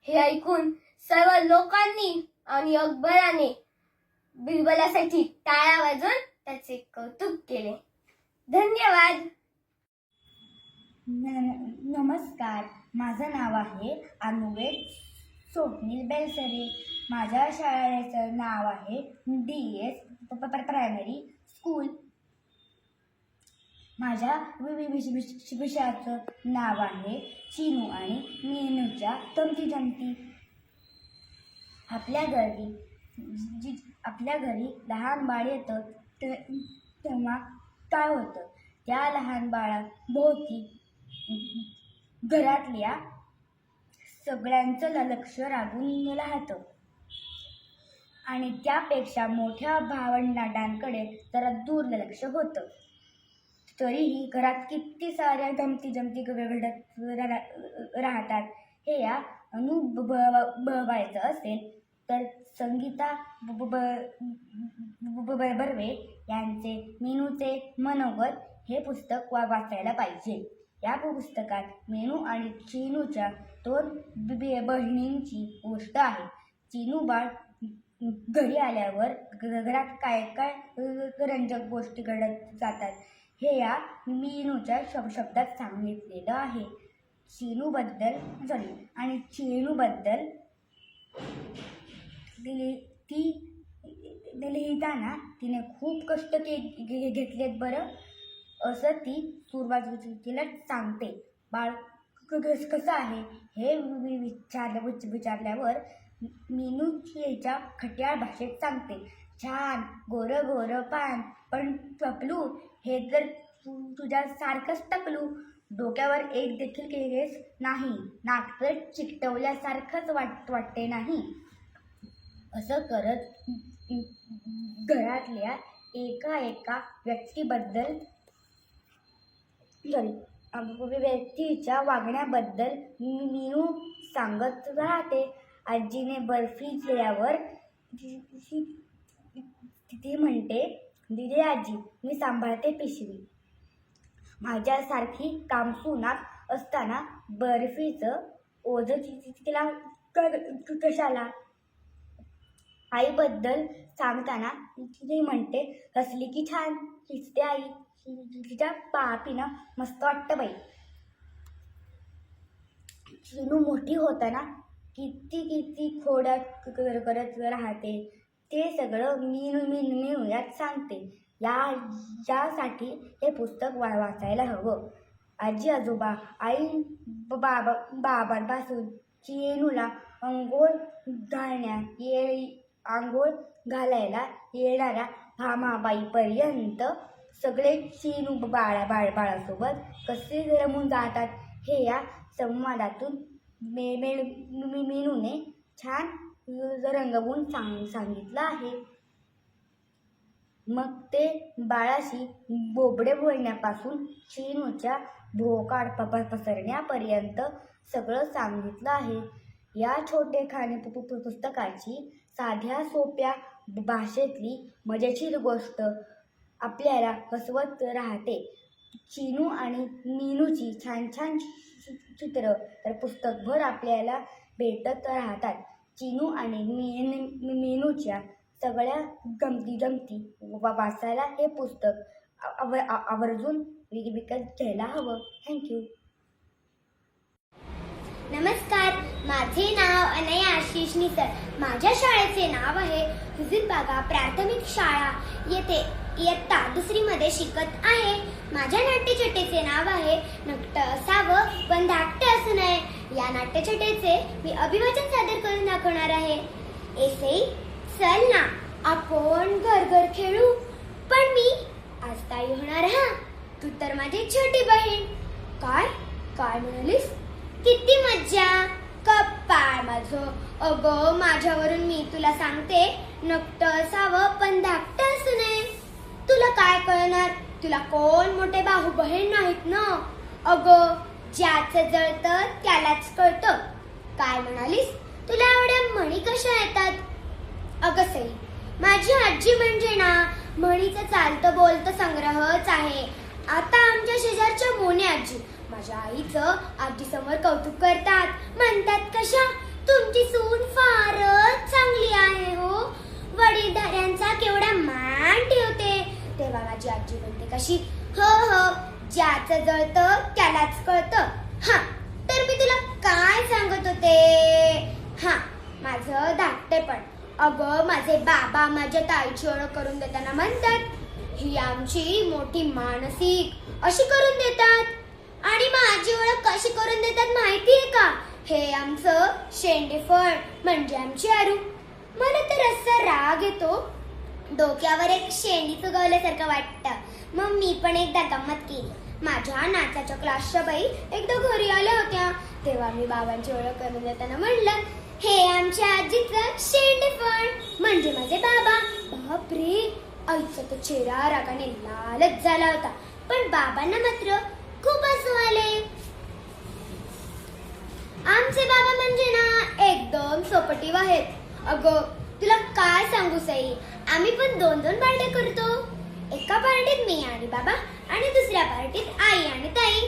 हे ऐकून सर्व लोकांनी आणि अकबराने बिरबलासाठी टाळ्या वाजवून त्याचे कौतुक केले. धन्यवाद. नमस्कार, माझं नाव आहे अनुवेद स्वप्नील बेलसरे. माझ्या शाळेचं नाव आहे DS प्रायमरी स्कूल. माझ्या विषयाचं नाव आहे चिनू आणि मीनूच्या तमती जमती. आपल्या घरी लहान बाळ येतं तेव्हा काय होतं, त्या लहान बाळाभोवती घरातल्या सगळ्यांचं लक्ष लागून राहतं आणि त्यापेक्षा मोठ्या भावंडांकडे जरा दुर्लक्ष होतं. तरीही घरात किती साऱ्या गमती जमती घडत राहतात. हे या अनुभवायचं असेल तर संगीता बर्वे यांचे मीनूचे मनोगत हे पुस्तक वाचायला पाहिजे. या पुस्तकात मीनू आणि चिनूच्या 2 बहिणींची गोष्ट आहे. चिनू बाळ घरी आल्यावर घरात काय काय रंजक गोष्टी घडत जातात हे या मीनूच्या शब्दात सांगितलेलं आहे. चिनूबद्दल लिहिताना तिने खूप कष्ट घेतलेत बरं, असं ती सुरुवातीला सांगते. बाळ कसं आहे हे विचारल्यावर मीनू तिच्या खट्याळ भाषेत सांगते, छान गोरं गोरं पान, पण टकलू हे तर तुझ्यासारखंच टकलू, डोक्यावर एक देखील केस नाही, नाक तर चिकटवल्यासारखंच वाटते नाही. असं करत घरातल्या एका व्यक्तीच्या वागण्याबद्दल मीनू सांगत राहते. आजीने बर्फी दिल्यावर ती म्हणते, दिदी आजी, मी सांभाळते पिशवी. माझ्यासारखी कामसुनाक असताना बर्फीचं ओझं तिला कशाला. आईबद्दल सांगताना ती म्हणते, हसली की छान दिसते आई, तिच्या पापीनं मस्त वाटतं बाई. चिनू मोठी होताना किती खोड्या करत राहते ते सगळं मीनू यात सांगते. यासाठी हे पुस्तक वाचायला हवं. आजी आजोबा आई बाबांपासून चिनूला आंघोळ घालायला येणाऱ्या भामाबाईपर्यंत सगळे चिनू बाळासोबत कसे रमून जातात हे या संवादातून मीनूने छान रंगवून सांगितलं आहे. मग ते बाळाशी बोबडे बोलण्यापासून चिनूच्या भोकाड पसरण्यापर्यंत सगळं सांगितलं आहे. या छोटेखानी पुस्तकाची साध्या सोप्या भाषेतली मजेशीर गोष्ट आपल्याला हसवत राहते. चिनू आणि मीनूची छान छान चित्र तर पुस्तकभर आपल्याला भेटत राहतात. चिनू आणि मीनूच्या सगळ्या गमती वाचायला हे पुस्तक आवर्जून विकत घ्यायला हवं. थँक्यू. नमस्कार, माझे नाव अनया आशिष निसर. माझ्या शाळेचे नाव आहे हुजूरबागा प्राथमिक शाळा. येथे इयत्ता 2री मध्ये शिकत आहे. माझ्या नाट्यछटेचे नाव आहे नकट असावं पण धाकटे असू नये. या नाट्यछटेचे मी अभिवाचन सादर करून दाखवणार आहे. एसे चल ना आपण घर घर खेळू. पण मी आज ताई होणार हा. तू तर माझी छोटी बहीण. काय काय म्हणालीस? किती मज्जा. कप्पाळ माझं. अगं माझ्यावरून मी तुला सांगते नकट असावं पण धाकट असू नये. तुला काय कळणार? तुला कोण मोठे भाऊ बहीण नाहीत ना. अगं ज्याचं जळतं त्यालाच कळतं. काय म्हणालीस? तुला एवढ्या म्हणी कशा येतात? अगं सई, माझी आजी म्हणजे ना म्हणीचं चालतं बोलतं संग्रहच आहे. आता आमच्या शेजारच्या मोने आजी माझ्या आईचं आजी समोर कौतुक करतात. म्हणतात कशा, तुमची सून फारच चांगली आहे हो. वडीलधाऱ्यांचा केवढा मान ठेवते. तेव्हा माझी आजी म्हणते कशी, हो हो ज्याचं जळतं त्यालाच कळतं. हा तर मी तुला काय सांगत होते. हा माझं धाकटेपण. अगं माझे बाबा माझ्या ताईची ओळख करून देताना म्हणतात, ही आमची मोठी मानसिक अशी करून देतात. आणि माझी ओळख कशी करून देतात माहितीये का? हे आमचं शेंडेफळ म्हणजे आमची आरू. मला तर असा राग येतो, डोक्यावर एक शेंडी चुगवल्यासारखं वाटतं. मग मी पण एकदा गंमत केली. माझ्या नाचाच्या क्लासच्या बाई एकदा घरी आल्या होत्या. तेव्हा मी बाबांची ओळख करून देताना म्हणलं, हे आमच्या आजीचं शेंडेफळ म्हणजे माझे बाबा. बापरे, आईचा तो चेहरा रागाने लालच झाला होता. पण बाबांना मात्र खूप हसू आले. आमचे बाबा म्हणजे ना एकदम सोपटीव आहेत. अगं तुला काय सांगू सई, आम्ही पण 2-2 पार्ट्या करतो. एका पार्टीत मी आणि बाबा आणि दुसऱ्या पार्टीत आई आणि ताई.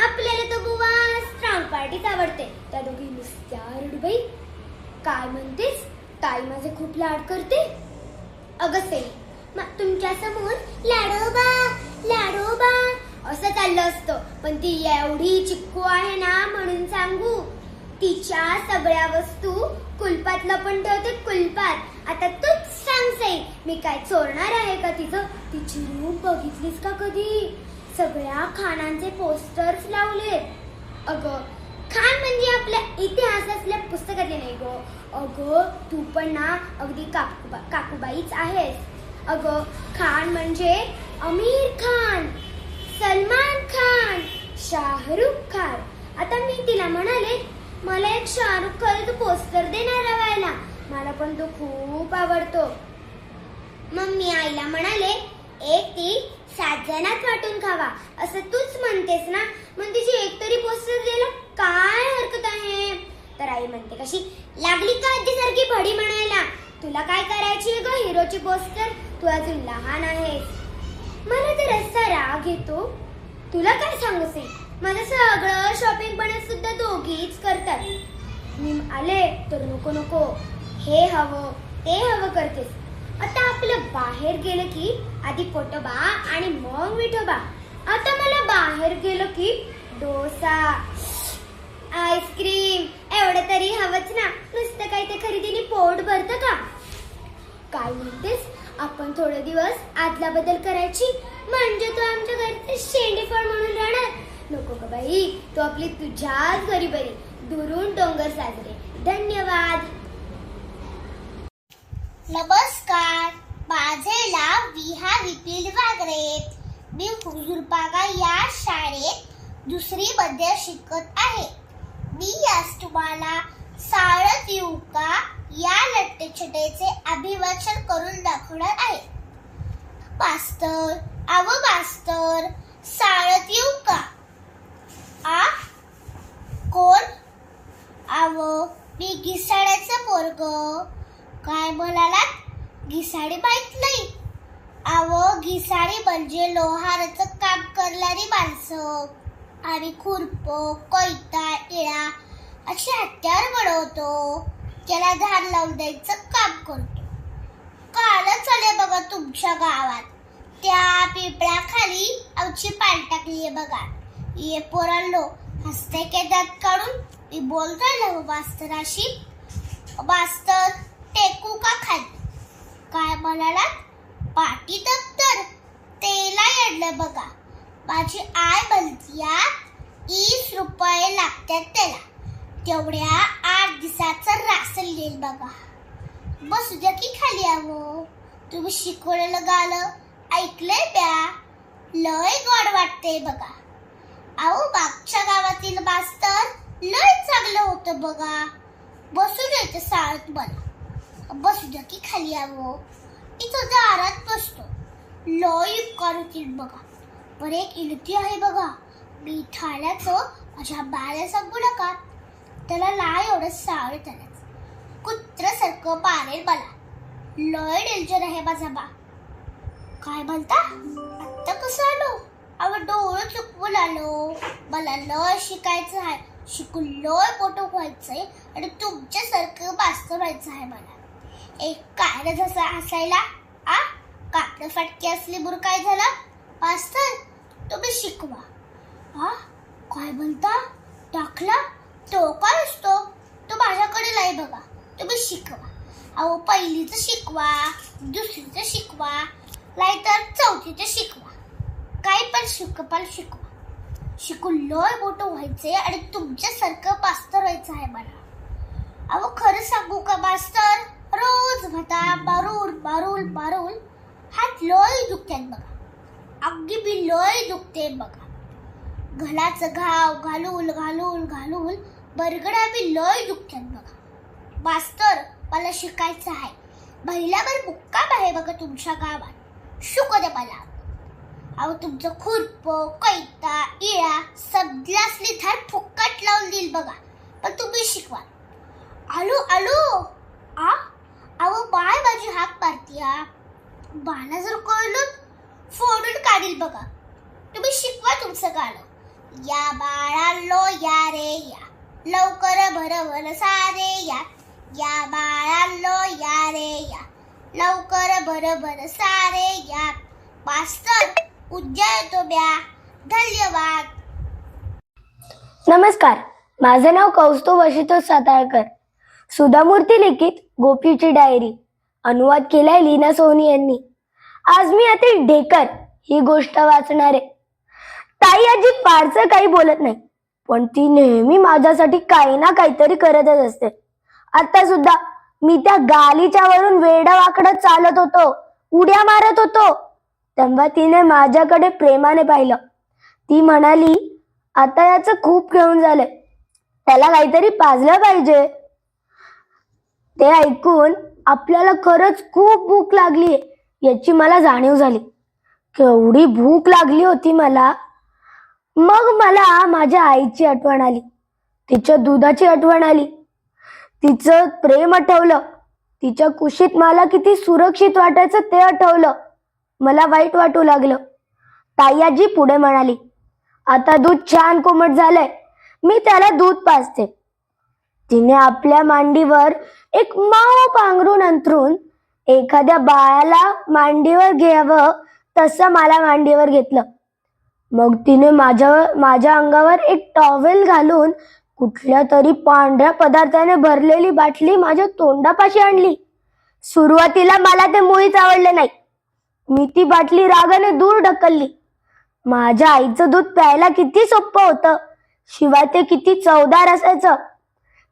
आपल्याला तो बुवा स्ट्रॉंग पार्टीच आवडते. त्या दोघी नुसत्या रडूबाई. काय म्हणतेस? ताई माझे खूप लाड करते. अगं सई, तुमच्या समोर लाडोबा लाडोबा असं चाललं असतं. पण ती एवढी चिक्कू आहे ना म्हणून सांगू, तिच्या सगळ्या वस्तू कुलपात लपवून ठेवते. कुलपात. आता तूच सांग सई, मी काय चोरणार आहे का तिचं? तिची रूम बघितलीस का कधी? सगळ्या खानांचे पोस्टर्स लावले. अगं खान म्हणजे आपल्या इतिहासातल्या पुस्तकातले नाही गो. अगं तू पण ना अगदी काकूबाईच आहेस. अगं खान म्हणजे आमिर खान, सलमान खान, शाहरुख खान. आता मी तिला म्हणाले, मला एक शाहरुख खानचं पोस्टर देणार लावायला. मला पण तो खूप आवडतो. मग मी आईला म्हणाले, एक ती 7 जणात वाटून खावा असं तूच म्हणतेस ना, मग तिची एक तरी पोस्टर द्यायला काय हरकत आहे? तर आई म्हणते कशी, लागली का आजीसारखी भडी म्हणायला? तुला काय करायची ग हिरोची पोस्टर? तू अजून लहान आहेस. मला तर असा राग येतो. तुला काय सांगू सी, माझं सगळं शॉपिंग पण सुद्धा दोघीच करतात. मी आले तर नको नको, हे हवं ते हवं करतेस. आता आपलं बाहेर गेलं की आधी पोटोबा आणि मग विठोबा. आता मला बाहेर गेलं की डोसा, आईस्क्रीम एवढं तरी हवंच ना. नुसतं काही ते खरेदीने पोट भरतं का? काय म्हणतेस? आपण थोडे दिवस आदला बदल करायची म्हणजे तू आमच्या घरचे शेंडेफळ म्हणून राहणार. नको ग बाई, तू आपली तुझ्याच घरी बरी. दुरून डोंगर साजरे. धन्यवाद. नमस्कार, माझे नाव विहा विपिन वागरे. मी हुजूरपागा या शाळेत 2री मध्ये शिकत आहे. मी आज तुम्हाला साळत येऊ का या नाट्यछटेचे अभिवाचन करून दाखवणार आहे. मास्तर, अव मास्तर, साळत येऊ का? आ कोण? अव मी घिसाड्याचं पोरग. काय म्हणालात? घिसाडी माहित नाही? अव घिसाडी म्हणजे लोहाराचं काम करणारी माणसं. आणि खुरप, कोयता, इळा अशी हत्यार बनवतो. त्याला धार लावून द्यायचं काम करतो. कालच आले बघा तुमच्या गावात. त्या पिपळाखाली आमची पाल टाकली आहे बघा. ये पोरांनो, हसते के दात काढून मी बोलतोय ना मास्तराशी. मास्तर टेकू का खाली? काय म्हणालात? पाटी दप्तर तेला येडलं बघा. माझी आय बोलतीया 20 रुपये लागतात त्याला. तेवढ्या 8 दिवसाचं रासल येईल बघा. बसू द्या की खाली आवो. तुम्ही शिकवलेलं गाणं ऐकलंय प्या. लय गोड वाटते बघा. अहो मागच्या गावातील मास्तर लय चांगलं होतं बघा. बसू द्यायचं शाळेत मला. बसू द्या की खाली आवो. इथं दारात बसतो. लय उपकार होतील बघा. पण एक इलती आहे बघा. मी ठाण्याचं माझ्या बाळाला सांगू नका. त्याला लाय एवढं सावळ त्यालाच कुत्रसारखं पारेल मला. लय डेंजर आहे माझा बा. काय म्हणता? आत्ता कसं आलो? अव डोळं चुकवून आलो. मला लय शिकायचं आहे. शिकून लय मोठं व्हायचंय आणि तुमच्यासारखं मास्तर व्हायचं आहे मला. एक काय जसं असायला आ कापड फटके असले बुर काय झालं? मास्तर तुम्ही शिकवा. हा काय म्हणता? टाकला तो काय असतो? तो माझ्याकडे नाही बघा. तुम्ही शिकवा. अहो पहिलीचं शिकवा, दुसरीचं शिकवा, नाहीतर चौथीचं शिकवा. काय पण शिकवा. शिकून लय मोठं व्हायचंय आणि तुमच्यासारखं मास्तर व्हायचं आहे मला. अहो खरं सांगू का मास्तर? रोज भटा मारून हात लय दुखतात बघा. अगदी बी लय दुखते बघा. घालाचं घाव घालून बरगडा बी लय दुखतात बघा. मास्तर मला शिकायचं आहे. महिलाभर मुक्काम आहे बघा तुमच्या गावात. शिकू दे मला. अहो तुमचं खुरप कैता इळा सगळ्यासली धार फुक्काट लावून देईल बघा. पण तुम्ही शिकवा. आलो आ अहो बाय माझी हाक मारतीया. बाला जर कळलं फोडून काढील बघा. तुम्ही शिकवा तुमचं गाणं. या बाळांनो या रे या, लवकर भरभर सारे या. या बाळांनो या रे या, लवकर भरभर सारे या. मास्तर उद्या येतो ब्या. धन्यवाद. नमस्कार, माझे नाव कौस्तुभ आशुतोष सातारकर. सुधामूर्ती लिखित गोपीची डायरी. अनुवाद केलाय लीना सोनी यांनी. आज मी यातील ढेकर ही गोष्ट वाचणार आहे. ताई आजी फारसं काही बोलत नाही, पण ती नेहमी माझ्यासाठी काही ना काहीतरी करतच असते. आता सुद्धा मी त्या गालीच्या वरून वेडावाकडं चालत होतो, उड्या मारत होतो, तेव्हा तिने माझ्याकडे प्रेमाने पाहिलं. ती म्हणाली, आता याचं खूप खेळून झालंय, त्याला काहीतरी पाजलं पाहिजे. ते ऐकून आपल्याला खरंच खूप भूक लागली याची मला जाणीव झाली. केवढी भूक लागली होती मला. मग मला माझ्या आईची आठवण आली, तिच्या दुधाची आठवण आली, तिचं प्रेम आठवलं, तिच्या कुशीत मला किती सुरक्षित वाटायचं ते आठवलं. मला वाईट वाटू लागलं. ताई आजी पुढे म्हणाली, आता दूध छान कोमट झालंय, मी त्याला दूध पाजते. तिने आपल्या मांडीवर एक माव पांघरून अंथरून एखाद्या बाळाला मांडीवर घ्यावं तसं मला मांडीवर घेतलं. मग तिने माझ्या अंगावर एक टॉवेल घालून कुठल्या तरी पांढऱ्या पदार्थाने भरलेली बाटली माझ्या तोंडापाशी आणली. सुरुवातीला मला ते मुळीच आवडले नाही. मी ती बाटली रागाने दूर ढकलली. माझ्या आईचं दूध प्यायला किती सोपं होतं, शिवाय ते किती चवदार असायचं.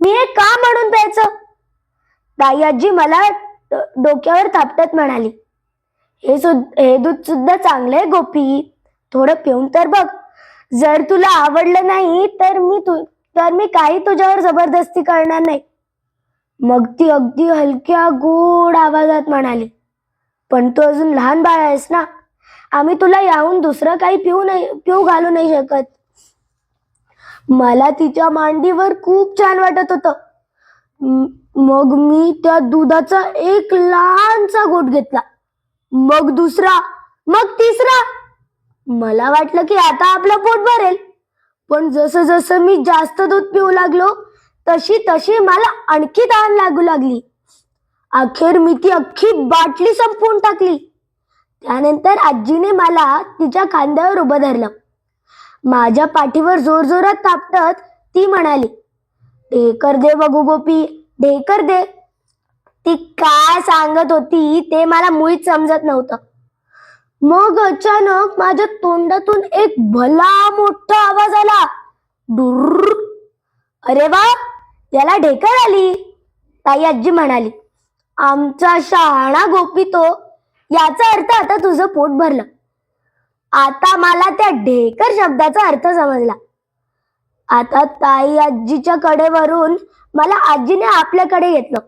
मी हे का म्हणून प्यायचं? ताई आजी मला डोक्यावर थापटत म्हणाली, हे दूध सुद्धा चांगलंय गोपी, थोडं पिऊन तर बघ. जर तुला आवडलं नाही तर मी काही तुझ्यावर जबरदस्ती करणार नाही. मग ती अगदी हलक्या गोड आवाजात म्हणाली, पण तू अजून लहान बाळ आहेस ना, आम्ही तुला याहून दुसरं काही पिऊ घालू नाही शकत. मला तिच्या मांडीवर खूप छान वाटत होतं. मग मी त्या दुधाचा एक लहानसा घोट घेतला, मग दुसरा, मग तिसरा. मला वाटलं की आता आपलं पोट भरेल. पण जसं जसं मी जास्त दूध पिऊ लागलो तशी तशी मला आणखी तहान लागू लागली. अखेर मी ती अख्खी बाटली संपवून टाकली. त्यानंतर आजीने मला तिच्या खांद्यावर उभं धरलं. माझ्या पाठीवर जोरजोरात थापटत ती म्हणाली, ढेकर दे बघू गोपी, ढेकर दे. ती काय सांगत होती ते मला मुळीच समजत नव्हतं. मग अचानक माझ्या तोंडातून एक भला मोठा आवाज आला. डुर्र. अरे वा, याला ढेकर आली. ताई आजी म्हणाली, आमचा शहाणा गोपी तो. याचा अर्थ आता तुझं पोट भरलं. आता मला त्या ढेकर शब्दाचा अर्थ समजला. आता ताई आजीच्या कडेवरून मला आजीने आपल्याकडे घेतलं.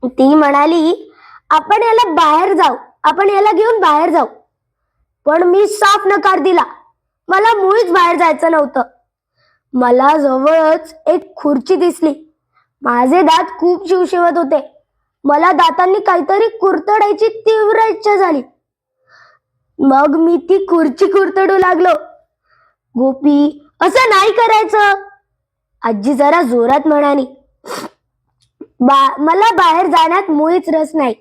ती म्हणाली, आपण याला बाहेर जाऊ, आपण याला घेऊन बाहेर जाऊ. पण मी साफ नकार दिला. मला मुळीच बाहेर जायचं नव्हतं. मला जवळच एक खुर्ची दिसली. माझे दात खूप शिवशिवत होते. मला दातांनी काहीतरी कुरतडायची तीव्र इच्छा झाली. मग मी ती खुर्ची कुरतडू लागलो. गोपी, असं नाही करायचं, आजी जरा जोरात म्हणाली. मला बाहेर जाण्यात मुळीच रस नाही.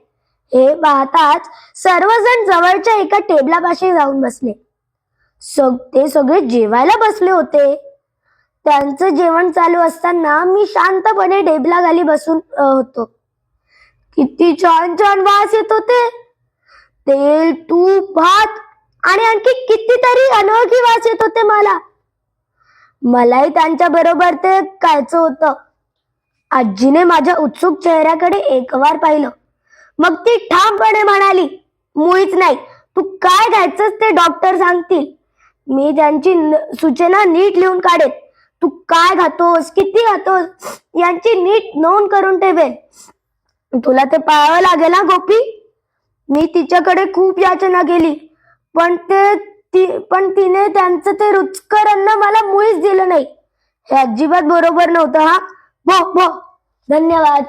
हे पाहताच सर्वजण जवळच्या एका टेबलापाशी जाऊन बसले. ते सगळे जेवायला बसले होते. त्यांचं जेवण चालू असताना मी शांतपणे टेबलाखाली बसून होतो. किती छान छान वास येत होते. तेल, तूप, भात आणि आणखी कितीतरी अनोळखी वास येत होते मला. मलाही त्यांच्या बरोबर ते खायचं होतं. आजीने माझ्या उत्सुक चेहऱ्याकडे एकवार पाहिलं. मग ती ठामपणे म्हणाली, मुळीच नाही, तू काय खायचंस ते डॉक्टर सांगतील. मी त्यांची सूचना नीट लिहून काढेन. तू काय खातोस, किती खातोस यांची नीट नोंद करून ठेवेन. तुला ते पाळावं लागेल ना गोपी. मी तिच्याकडे खूप याचना केली, पण तिने त्यांचं ते रुचकर अन्न मला मुळीच दिलं नाही. हे अजिबात बरोबर नव्हतं. हा भो. धन्यवाद.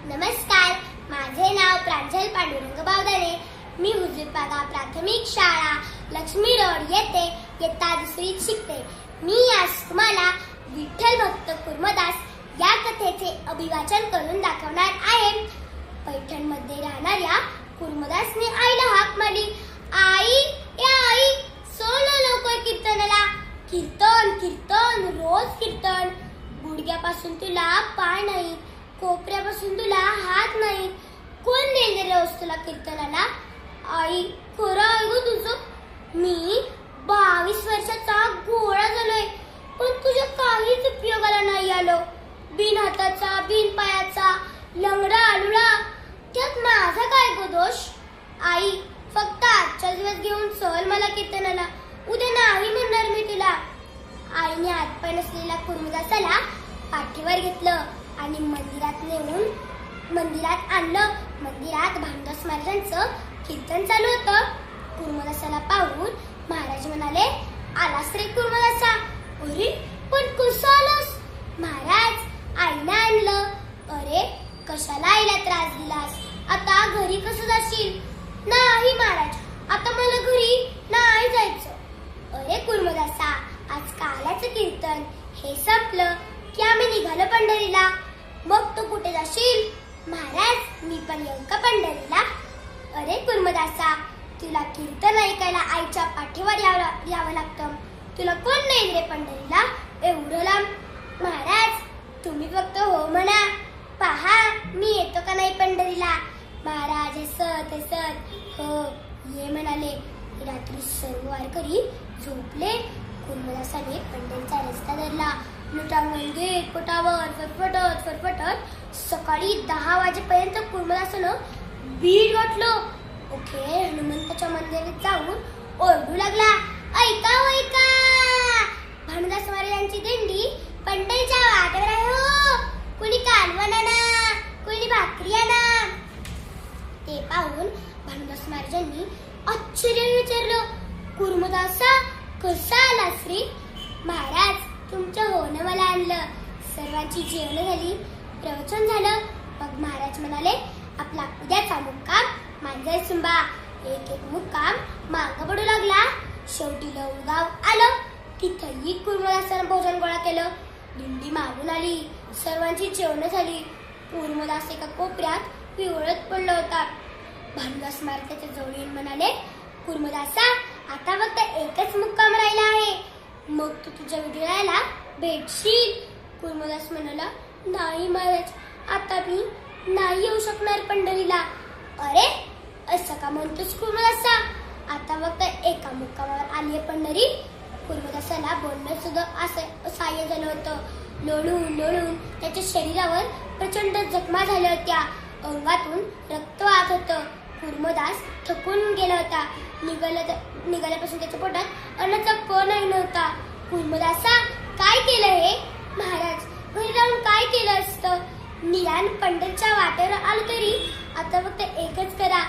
नमस्कार, माझे नाव प्रांजल पांडुरंग बावदाने. मी हुजूरपागा प्राथमिक शाळा लक्ष्मी रोड येथे इयत्ता 2रीत शिकते. मी आज तुम्हाला विठ्ठल भक्त कुर्मदास या कथेचे अभिवाचन करून दाखवणार आहे. पैठणमध्ये राहणाऱ्या कुर्मदासने आईला हाक मारली. आई, ए आई, सोड लवकर कीर्तनाला. कीर्तन कीर्तन रोज कीर्तन. गुडघ्यापासून तुला पाय नाही, कोपऱ्यापासून तुला हात नाही. कोण नेले रोज तुला कीर्तनाला? आई, खरं आहे ग तुझं. मी 22 वर्षाचा गोळा झालोय, पण तुझ्या काहीच उपयोगाला नाही आलो. बिन हाताचा, बिन पायाचा, लंगडा आलुडा. त्यात माझा काय गो दोष? आई, फक्त आजचा दिवस घेऊन चल मला कीर्तनाला. उद्या नाही म्हणणार मी तुला. आईने हातपाय नसलेला कुर्मदासाला पाठीवर घेतलं आणि मंदिरात आणलं. मंदिरात भानुदास महाराजांचं कीर्तन चालू होतं. कुर्मदासाला पाहून महाराज म्हणाले, आलास रे कुर्मदासा. अरे, पण कसं आलास? महाराज, आईने आणलं. अरे, कशाला आईला त्रास दिलास? आता घरी कसं जाशील? नाही महाराज, आता मला घरी नाही जायचं. अरे कुर्मदासा, आज काल्याचं कीर्तन हे संपलं की आम्ही निघालो पंढरीला. मग तू कुठे जाशील? महाराज, मी पण येऊ का पंढरीला? अरे कुर्मदासा, तुला कीर्तन ऐकायला आईच्या पाठीवर यावं लागतं. तुला कोण नाही रे पंढरीला एवढं लांब? महाराज, तुम्ही फक्त हो म्हणा, पहा मी येतो का नाही पंढरीला. महाराज हसत हो ये म्हणाले. रात्री सर्व वारकरी झोपले. कुर्मदासाने पंढरीचा रस्ता धरला. लुटांगण गेट पोटावर फटफटत सकाळी 10 वाजेपर्यंत कुर्मदासानं बीड गाठलं. ओके, हनुमंताच्या मंदिरात जाऊन ओरडू लागला, ऐका हो ऐका, भानुदास महाराजांची दिंडी पंढरीच्या वाटेवर आहे हो. कुणी कालवण आणा, कुणी भाकरी आणा. ते पाहून भानुदास महाराजांनी आश्चर्याने विचारलं, कुर्मदासा कसा आलास रे? महाराज, तुमचं होणं मला आणलं. सर्वांची जेवण झाली, प्रवचन झालं. मग महाराज म्हणाले, आपला उद्याचा मुक्काम मांजरसुंबा. एक मुक्काम मागं पडू लागला. शेवटी लवगाव आलं. तिथंही कुर्मदासानं भोजन गोळा केलं. दिंडी मागून आली. सर्वांची जेवण झाली. कुर्मदास एका कोपऱ्यात पिवळत पडला होता. भानुदास महाराज त्याच्या जवळ येऊन म्हणाले, कुर्मदासा, आता फक्त एकच मुक्काम राहिला आहे. मग तू तुझ्या विठुरायाला भेटशील? कुर्मदास म्हणाला, नाही महाराज, आता मी नाही येऊ शकणार पंढरीला. अरे, असं का म्हणतोस कुर्मदासा? आता फक्त एका मुक्कामावर आली पंढरी. कुर्मदासाला बोलणं सुद्धा असं सहाय्य झालं होतं. लोळून लोळून त्याच्या शरीरावर प्रचंड जखमा झाल्या होत्या. अंगातून रक्त वाहत होतं. कुर्मदास थकून गेला होता. निघाल्यापासून त्याच्या पोटात अन्नाचा कणही नव्हता. कुर्मदासा, काय केलं हे? महाराज, घरी राहून काय केलं असतं? निदान पंढरच्या वाटेवर आलो तरी आता फक्त एकच करा.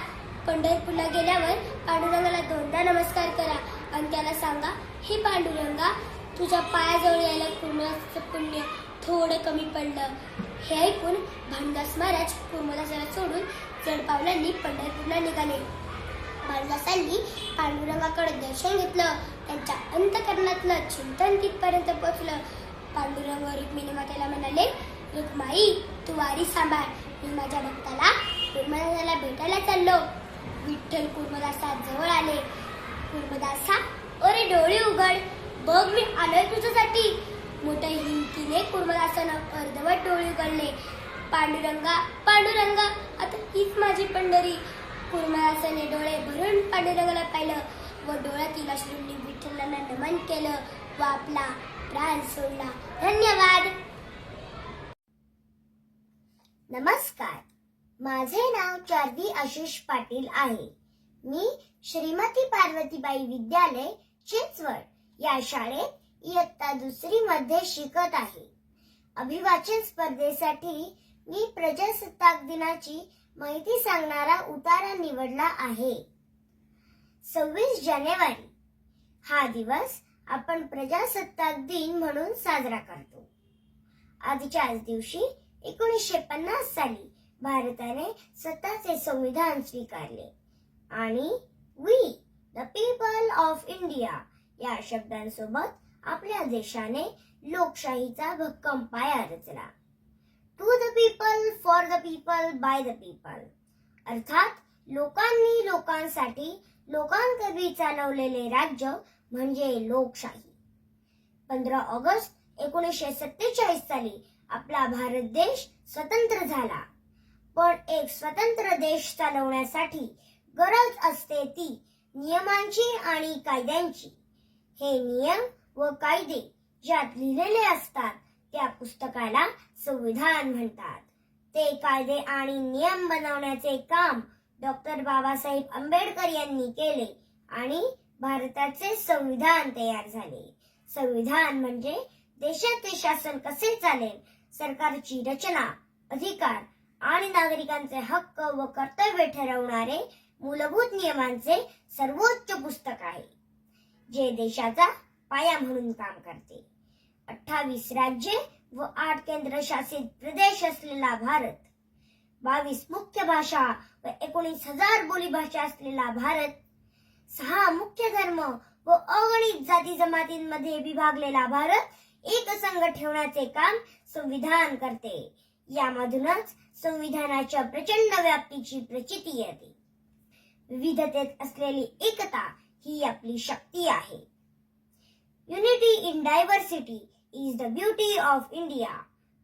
पंढरपूरला गेल्यावर पांडुरंगाला 2दा नमस्कार करा आणि त्याला सांगा, हे पांडुरंगा, तुझ्या पायाजवळ यायला कुर्मदासाचं पुण्य थोडं कमी पडलं. हे ऐकून भानुदास महाराज कुर्मदासाला सोडून जड पावलांनी पंढरपूरला निघाले. भानुदासांनी पांडुरंगाकडे दर्शन घेतलं. त्यांच्या अंतःकरणातलं चिंतन तिथपर्यंत पोहोचलं. पांडुरंग रुक्मिणी मातेला म्हणाले, रुक्माई, तू वारी सांभाळ. मी माझ्या भक्ताला कुर्मदासाला भेटायला चाललो. विठ्ठल कुर्मदासा जवळ आले. कुर्मदासा, अरे डोळे उघड, बघ मी आलोय तुझ्यासाठी. मोठ्या हिमतीने कुर्मदासानं अर्धवट डोळे उघडले. पांडुरंगा, पांडुरंगा, आता हीच माझी पंढरी. कुर्मदासाने डोळे भरून पांडुरंगाला पाहिलं व डोळ्यातील अश्रूंनी विठ्ठलांना नमन केलं व आपला प्राण सोडला. धन्यवाद. नमस्कार, माझे नाव चारवी आशिष पाटील आहे. मी श्रीमती पार्वतीबाई विद्यालय चिंचवड या शाळेत इयत्ता 2री मध्ये शिकत आहे. अभिवाचन स्पर्धेसाठी मी प्रजासत्ताक दिनाची माहिती सांगणारा उतारा निवडला आहे. 26 जानेवारी हा दिवस आपण प्रजासत्ताक दिन म्हणून साजरा करतो. आजच्याच दिवशी 1950 साली भारताने स्वतःचे संविधान स्वीकारले आणि we the people of India या शब्दांसोबत आपल्या देशाने लोकशाहीचा भक्कम पाया रचला. To the people, for the people, by the people, अर्थात लोकांनी लोकांसाठी लोकांकरवी चालवलेले राज्य म्हणजे लोकशाही. 15 ऑगस्ट 1947 साली आपला भारत देश स्वतंत्र झाला. पण एक स्वतंत्र देश चालवण्यासाठी गरज असते ती नियमांची आणि कायद्यांची. हे नियम व कायदे ज्यात लिहिलेले असतात त्या पुस्तकाला संविधान म्हणतात. ते कायदे आणि नियम बनवण्याचे काम डॉक्टर बाबासाहेब आंबेडकर यांनी केले आणि भारताचे संविधान तयार झाले. संविधान म्हणजे देशाचे शासन कसे चालेल, सरकारची रचना, अधिकार आणि नागरिकांचे हक्क व कर्तव्य ठरवणारे मूलभूत नियमांचे सर्वोच्च पुस्तक आहे, जे देशाचा पाया म्हणून काम करते. 28 राज्ये व 8 केंद्रशासित प्रदेश असलेला भारत, 22 मुख्य भाषा व 19,000 बोलीभाषा असलेला भारत, 6 मुख्य धर्म व अगणित जाती जमातींमध्ये विभागलेला भारत एकसंघ ठेवण्याचे काम संविधान करते. यामधूनच संविधानाच्या प्रचंड व्याप्तीची प्रचिती येते. विविधतेत असलेली एकता ही आपली शक्ती आहे. Unity in diversity is the beauty of India,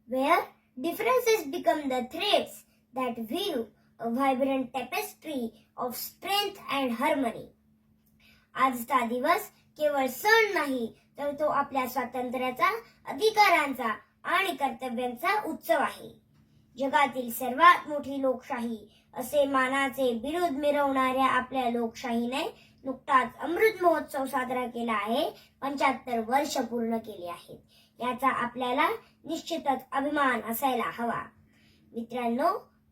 where differences become the threads that weave a vibrant tapestry of strength and harmony. आजचा दिवस केवळ सण नाही, तर तो आपल्या स्वातंत्र्याचा, अधिकारांचा आणि कर्तव्यांचा उत्सव आहे. जगातील सर्वात मोठी लोकशाही असे मानाचे बिरुद मिरवणाऱ्या आपल्या लोकशाहीने नुकताच अमृत महोत्सव साजरा केला आहे. 75 वर्ष पूर्ण केली आहेत. याचा आपल्याला निश्चितच अभिमान असायला हवा. मित्रांनो,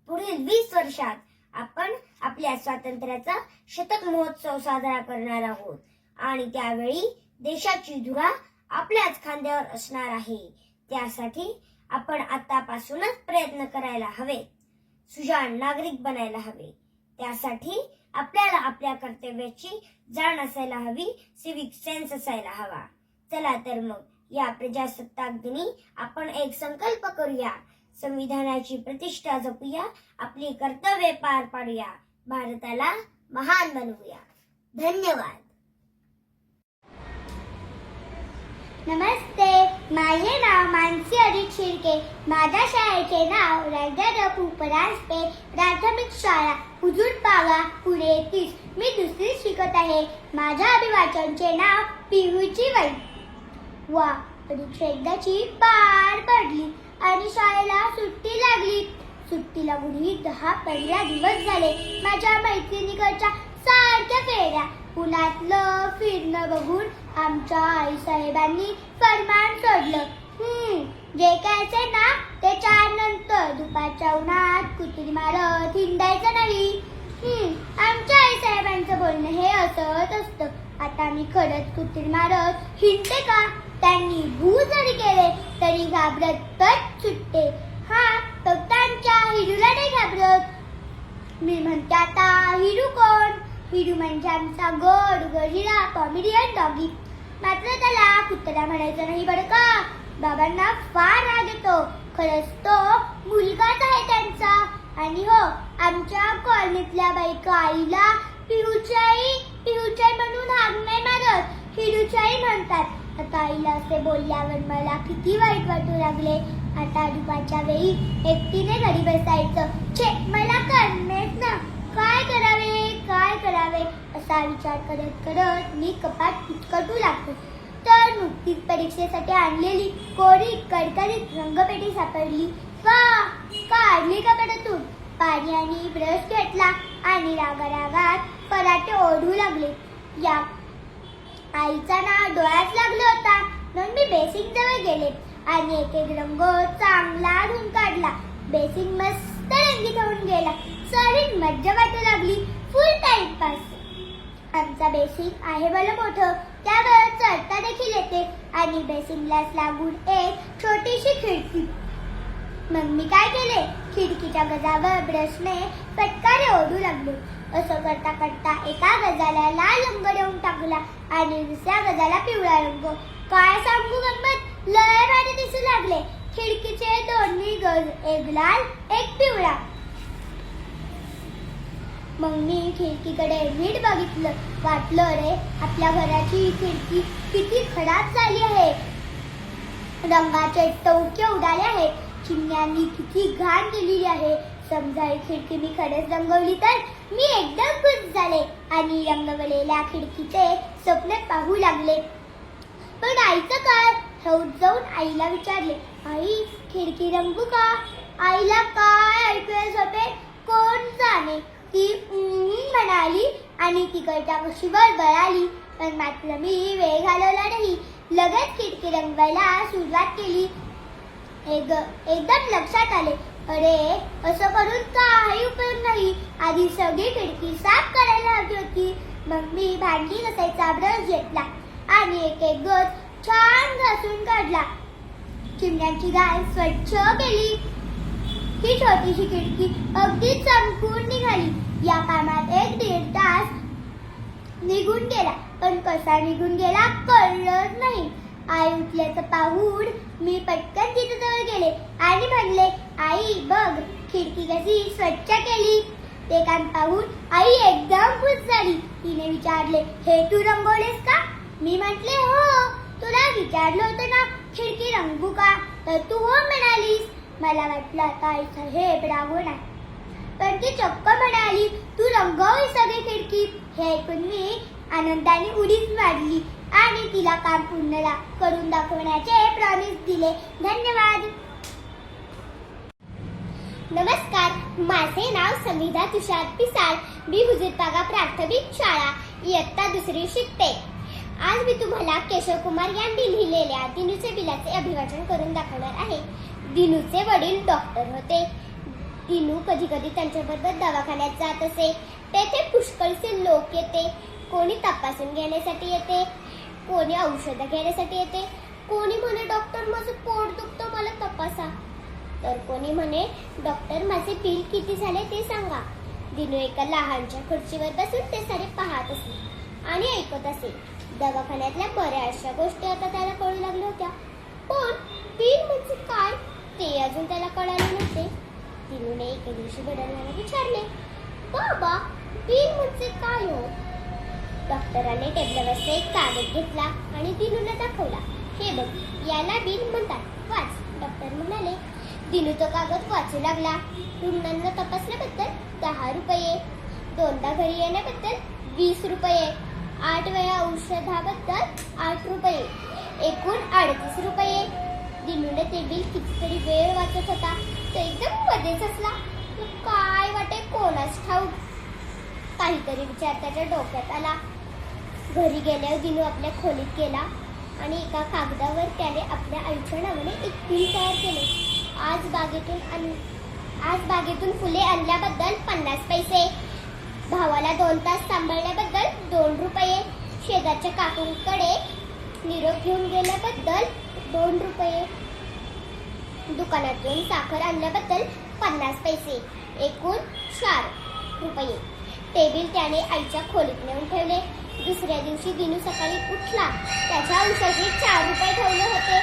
पुढील 20 वर्षात आपण आपल्या स्वातंत्र्याचा शतक महोत्सव साजरा करणार आहोत आणि त्यावेळी देशाची धुरा आपल्याच खांद्यावर असणार आहे. त्यासाठी आपण आतापासूनच प्रयत्न करायला हवेत. सुजाण नागरिक बनायला हवे. त्यासाठी आपल्याला आपल्या कर्तव्याची जाण असायला हवी, सिव्हिक सेन्स असायला हवा. चला तर मग या प्रजासत्ताक दिनी आपण एक संकल्प करूया. संविधानाची प्रतिष्ठा जपूया, आपली कर्तव्ये पार पाडूया, भारताला महान बनवूया. धन्यवाद. नमस्ते, माझे नाव मानसी अजित शिर्के. माझ्या शाळेचे नाव राजाराम उपरास्ते प्राथमिक शाळा हुजूरपाडा पुणे 30. मी दुसरी शिकत आहे. माझ्या अभिवाचनचे नाव पिहूची वही. वा, परीक्षा एकदाची पार पडली आणि शाळेला सुट्टी लागली. सुट्टी लागूनही 10-15 दिवस झाले. माझ्या मैत्रिणीकडच्या सारख्या फेऱ्या पुण्यातलं फिरणं बघून आमच्या आईसाहेबांनी फरमान सोडलं. जे काय असेल ना ते 4 नंतर दुपारच्या उन्हात कुत्री मारत हिंडायचं नाही. आमच्या आईसाहेबांचं बोलणं हे असंच असतं. आता मी खरंच कुत्री मारत हिंडते का? त्यांनी भू जरी केले तरी घाबरत पट सुटते. फक्त आमच्या हिरूला नाही घाबरत. मी म्हणते आता हिरू कोण? हिरू म्हणजे आमचा गोड गरीला पॉमेरियन डॉगी. मात्र त्याला कुत्रा म्हणायचं नाही बरं का. बाबांना फार राग येतो. खरंच तो मुलगाच आहे त्यांचा. आणि हो, आमच्या कॉलनीतल्या बायका आईला पिहूचाई म्हणून हाक नाही मारत, हिरूचाई म्हणतात. आता आईला असे बोलल्यावर मला किती वाईट वाटू लागले. आता दुपारच्या वेळी एकटीने घरी बसायचं. छे, मला करमेच ना. काय करावे असा विचार करत करत मी कपाट पिचकटू लागतो. तर नुकतीच परीक्षेसाठी आणलेली कोरी कडकडीत रंगपेटी सापडली. वा, काढली कपाटातून. पाणी आणि ब्रश घेतला आणि रागारागात पराठे ओढू लागले. या आईचा ना डोळ्यात लागला होता म्हणून मी बेसिंग जवळ गेले आणि एक एक रंग चांगला धुवून काढला. बेसिंग मस्त रंगीत होऊन गेला. सारी मज्जा वाटू लागली. फुल टाइमपास. आमचा बेसिंग आहे भलं मोठं, त्यावर चढता देखील येते आणि बेसिंगलाच लागून एक छोटीशी खिडकी. मग मी काय केले, खिडकीच्या गजावर ब्रशने फटकारे ओढू लागले. असं करता करता एका गजाला लाल रंग देऊन टाकला आणि दुसऱ्या गजाला पिवळा रंग. काय सांगू गंमत, लय भारी दिसू लागले. खिडकीचे दोन्ही गज, एक लाल एक पिवळा. मग मी खिडकीकडे नीट बघितलं. वाटलं रे, आपल्या घराची खिडकी किती खराब झाली आहे. रंगाचे टवके उडाले आहेत. चिमण्यांनी किती घाण केलेली आहे. समजा ही खिडकी मी खरंच रंगवली तर मी एकदम खुश झाले आणि रंगवलेल्या खिडकीचे स्वप्न पाहू लागले. पण आईचं काय? हौद जाऊन आईला विचारले, आई खिडकी रंगू का? आईला काय ऐकूया झोपे कोण जाणे. ती म्हणाली आणि तिकडच्या कुशीवर गळाली. पण मात्र मी वेळ घालवला नाही. लगेच खिडकी रंगवायला सुरुवात केली. एकदम लक्षात आले, अरे असं करून काही उपयोग नाही. आधी सगळी खिडकी साफ करायला हवी होती. मग मी भांडी घासायचा ब्रश घेतला आणि एक एक गज छान घासून काढला. चिमण्यांची गाय स्वच्छ केली. ही छोटीशी खिडकी अगदी चमकून निघाली. या कामात 1-1.5 तास निघून गेला. पण कसा निघून गेला कळलंच नाही. आई उठल्याचं पाहून मी पटकन तिथे जवळ गेले आणि म्हणले, आई बघ खिडकी कशी स्वच्छ केली. ते काम पाहून आई एकदम खुश झाली. तिने विचारले, हे तू रंगवलेस का? मी म्हटले, हो. तुला विचारलं होतं ना खिडकी रंगू का, तर तू हो म्हणालीस. मला वाटलं आता आईचा हे रागवण आहे. पण ती चक्क म्हणाली, तू रंगव ही सगळी खिडकी. हे ऐकून मी आनंदाने उडीच मारली आणि तिला काम पूर्ण करून दाखवण्याचे प्रॉमिस दिले. धन्यवाद. नमस्कार, माझे नाव समिधा तुषार पिसाळ. मी हुजूरपाडा प्राथमिक शाळा इयत्ता 2री शिकते. आज मी तुम्हाला केशव कुमार यांनी लिहिलेल्या दिनूचे बिलाचे अभिवाचन करून दाखवणार आहे. दिनूचे वडील डॉक्टर होते. दिनू कधी कधी त्यांच्याबरोबर दवाखान्यात जात असे. तेथे पुष्कळसे लोक येते. कोणी तपासून घेण्यासाठी येते, कोणी औषधं घेण्यासाठी येते. कोणी म्हणे, डॉक्टर माझं पोट दुखतं, मला तपासा. तर कोणी म्हणे, डॉक्टर माझे बिल किती झाले ते सांगा. दिनू एका लहानच्या खुर्चीवर बसून ते सारे पाहत असे आणि ऐकत असे. दवाखान्यातल्या बऱ्याचशा गोष्टी आता त्याला कळू लागल्या होत्या. पण बिल म्हणजे काय ते अजून त्याला कळाले नव्हते. दिनूने एके दिवशी वडिलांना विचारले, बाबा बिल म्हणजे काय हो? डॉक्टराने टेबलावरचा एक कागद घेतला आणि दिनूला दाखवला. हे बघ, याला बिल म्हणतात, वाच. डॉक्टर म्हणाले. दिनू तो कागद वाचू लागला. रुग्णांना तपासल्याबद्दल 10 रुपये, दोनदा घरी येण्याबद्दल 20 रुपये, 8 वेळा औषधाबद्दल 8 रुपये, एकूण 38 रुपये. दिनूने ते बिल कितीतरी वेळ वाचत होता. तो एकदम मध्येच असला. काय वाटे कोणास ठाऊक. काहीतरी विचार त्याच्या डोक्यात आला. घरी गेल्यावर दिनू आपल्या खोलीत गेला आणि एका कागदावर त्याने आपल्या आईच्या नावाने एक बिल तयार केले. आज बागेतून फुले आणल्याबद्दल 50 पैसे, भावाला 2 तास सांभाळल्याबद्दल 2 रुपये, शेजारच्या काकूंकडे निरोप घेऊन गेल्याबद्दल 2 रुपये, दुकानातून साखर आणल्याबद्दल 50 पैसे, एकूण 4 रुपये. ते बिल त्याने आईच्या खोलीत नेऊन ठेवले. दुसऱ्या दिवशी दिनू सकाळी उठला. त्याच्या अंशाचे 4 रुपये ठेवले होते.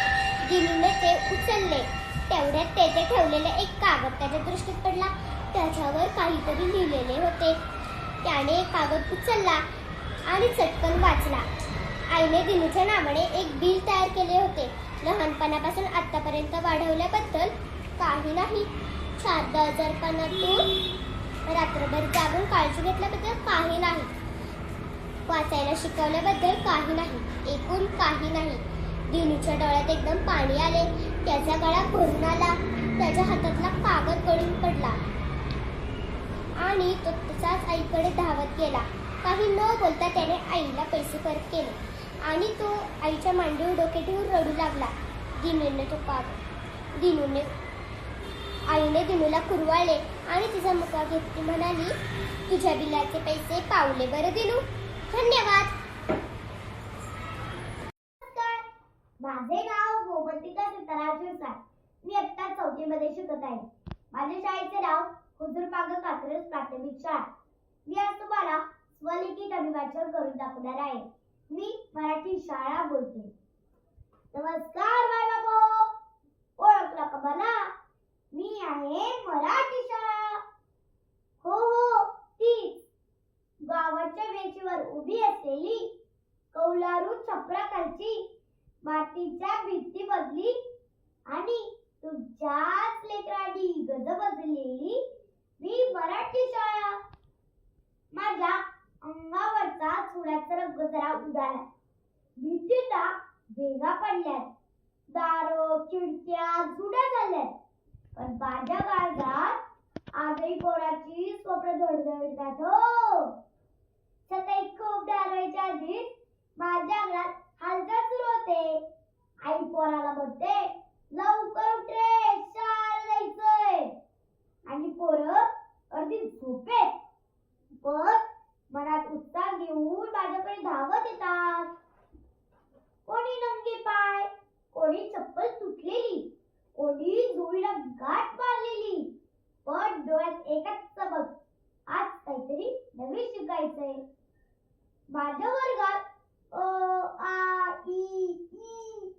दिनूने ते उचलले. तेवढ्यात तेथे ठेवलेला एक कागद त्याच्या दृष्टीत पडला. त्याच्यावर काहीतरी लिहिलेले होते. त्याने कागद उचलला आणि चटकन वाचला. आईने दिनूच्या नावाने एक बिल तयार केले होते. लहानपणापासून आतापर्यंत वाढवल्याबद्दल काही नाही. शारदा आजारपणातून रात्रभर जागून काळजी घेतल्याबद्दल काही नाही. वाचायला शिकवल्याबद्दल काही नाही. एकूण काही नाही. दिनूच्या डोळ्यात एकदम पाणी आले. त्याचा गळा भरून आला. त्याच्या हातातला कागद गळून पडला आणि तो तसाच आईकडे धावत गेला. काही न बोलता त्याने आईला पैसे परत केले आणि तो आईच्या मांडीवर डोके ठेवून रडू लागला. आईने दिनूला कुरवाळले आणि तिचा मुका घेत ती म्हणाली, तुझ्या बिलाचे पैसे पावले बरं दिनू, धन्यवाद. माझे नाव गोमंतिका सीताराम शिरसाट. मी इयत्ता 4थी मध्ये शिकत आहे. माझ्या शाळेचे नाव हुजूर पागा कात्रज प्राथमिक शाळा. मी आज तुम्हाला स्वलिखित अभिवाचन करून दाखवणार आहे. मी मराठी शाळा बोलते. नमस्कार बाय बाबो, ओळखला का मला? मी आहे मराठी शाळा. हो तीच, गावाच्या वेशीवर उभी असलेली, कौलारू छपराखालची, मातीच्या भिंतीमधली आणि तुमच्याच लेकरांनी गजबजलेली मी मराठी शाळा. माझ्या अंगावरचा चुड्याचा रंग जरा उडाला. भिंतीला भेगा पडल्यात, दारं खिडक्या जुड्या झाल्यात. पण माझ्या काळजात आजही पोराची स्वप्न धडधडतात हो. सकाळी खूप दारवायच्या आधी माझ्या अंगणात हालचाल सुरू होते. आई पोराला म्हणते, लवकर उठ रे, शाळेला जायचंय. आणि पोरं अर्धी झोपेत पण मनात उत्साह घेऊन माझ्याकडे धावत येतात. कोणी नंगे पाय, कोणी चप्पल तुटलेली, कोणी जुळीला गाठ मारलेली, पण डोळ्यात एकच चमक, आज काहीतरी नवीन शिकायचंय. माझ्या वर्गात आ ई ई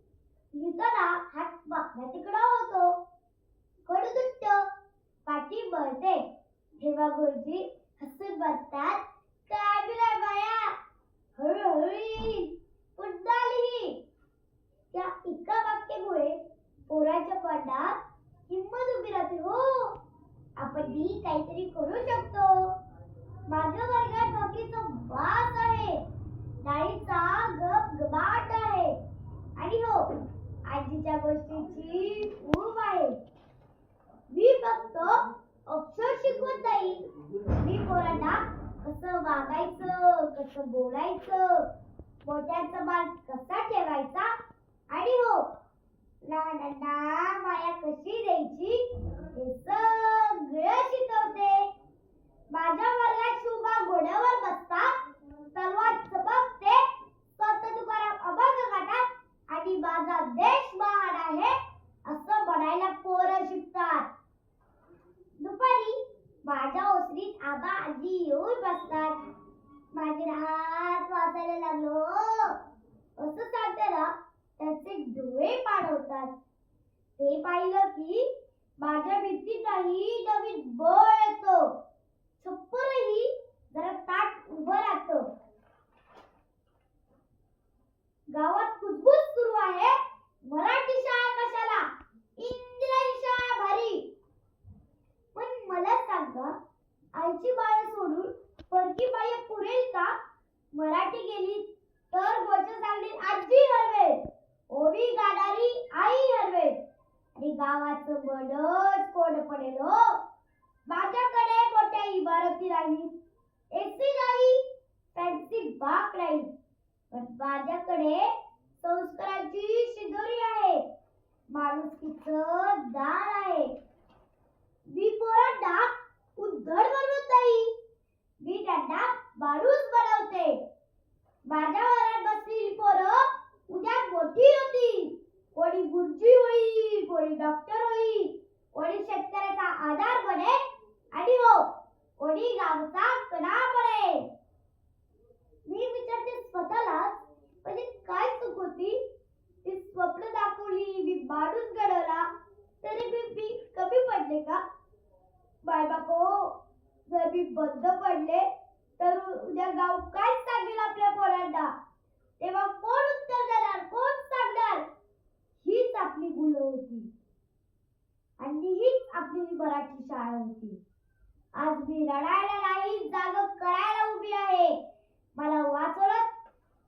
लिहिताना हात वाकड्या तिकडा होतो. कडुदुट्ट पाठी बळते. तेव्हा गुरुजी हसून म्हणतात, काय बिलाय बाया, हळूहळू पुन्हा लिही. त्या एका वाक्यामुळे पोराच्या तोंडात हिंमत उभी राहते हो. आपण मी काहीतरी करू शकतो. माझ्या वर्गात भाकरीचा वास आहे, डाळीचा गबगबाट आहे आणि हो, आजीच्या गोष्टीची ऊब आहे. मी फक्त अक्षर शिकवत नाही, मी पोरांना कसं वागायचं, कसं बोलायचं, मोठ्यांचा मान कसा ठेवायचा आणि हो, लहानांना माया कशी द्यायची हे सगळं शिकवते. माझ्या वर्गात शुभा घोड्यावर बसतात, तलवार चमकते, संत तुकाराम अभंग गातात आणि माझा देश महान आहे असं म्हणायला पोरं शिकतात. दुपारी माझ्या ओसरीत आबा आजी येऊन बसतात. माझे हात वाचायला लागलो असं सांगताना त्याचे डोळे पाडवतात. ते पाहिलं की माझ्या भिंतीतही नवीन बळ येतो. छप्परही जरा ताट उभं राहतं. गावात कुजबूज सुरू आहे. मराठी शाळा कशाला, इंग्रजी शाळा भारी. पण मला सांगा, आईची बाळ सोडून परकी बाई पुरेल का? मराठी गेली तर गोष्ट सांगली आजी हरवेल, ओवी गाणारी आई हरवेल आणि गावाचं बडच कोड पडेल हो. माझ्याकडे मोठ्या इमारती राहील, एसी नाही, फॅन्सी बाग राहील, पण माझ्याकडे संस्काराची शिदोरी आहे, माणुसकीचं दार आहे. मी पोरांना उद्धट बनवत नाही, मी त्यांना माणूस बनवते. माझ्या वरात बसलेली पोरं उद्या मोठी होती, कोणी गुरुजी होईल, कोणी डॉक्टर होईल, कोणी शेतकऱ्याचा आधार बनेल आणि हो कोणी गावचा कणा बनेल. मी विचारते स्वतःला, म्हणजे काय चूक होती? ती स्वप्न दाखवली, मी माणूस घडवला, तरी मी कमी पडले का? बाय बापो, जर मी बंद पडले तर उद्या गाव काय सांगेल आपल्या पोरांना? तेव्हा कोण उत्तर देणार, कोण सांगणार? हीच आपली मुलं होती आणि हीच आपली मराठी शाळा होती. आज मी रडायला नाही, जाग करायला उभी आहे. मला वाचवलं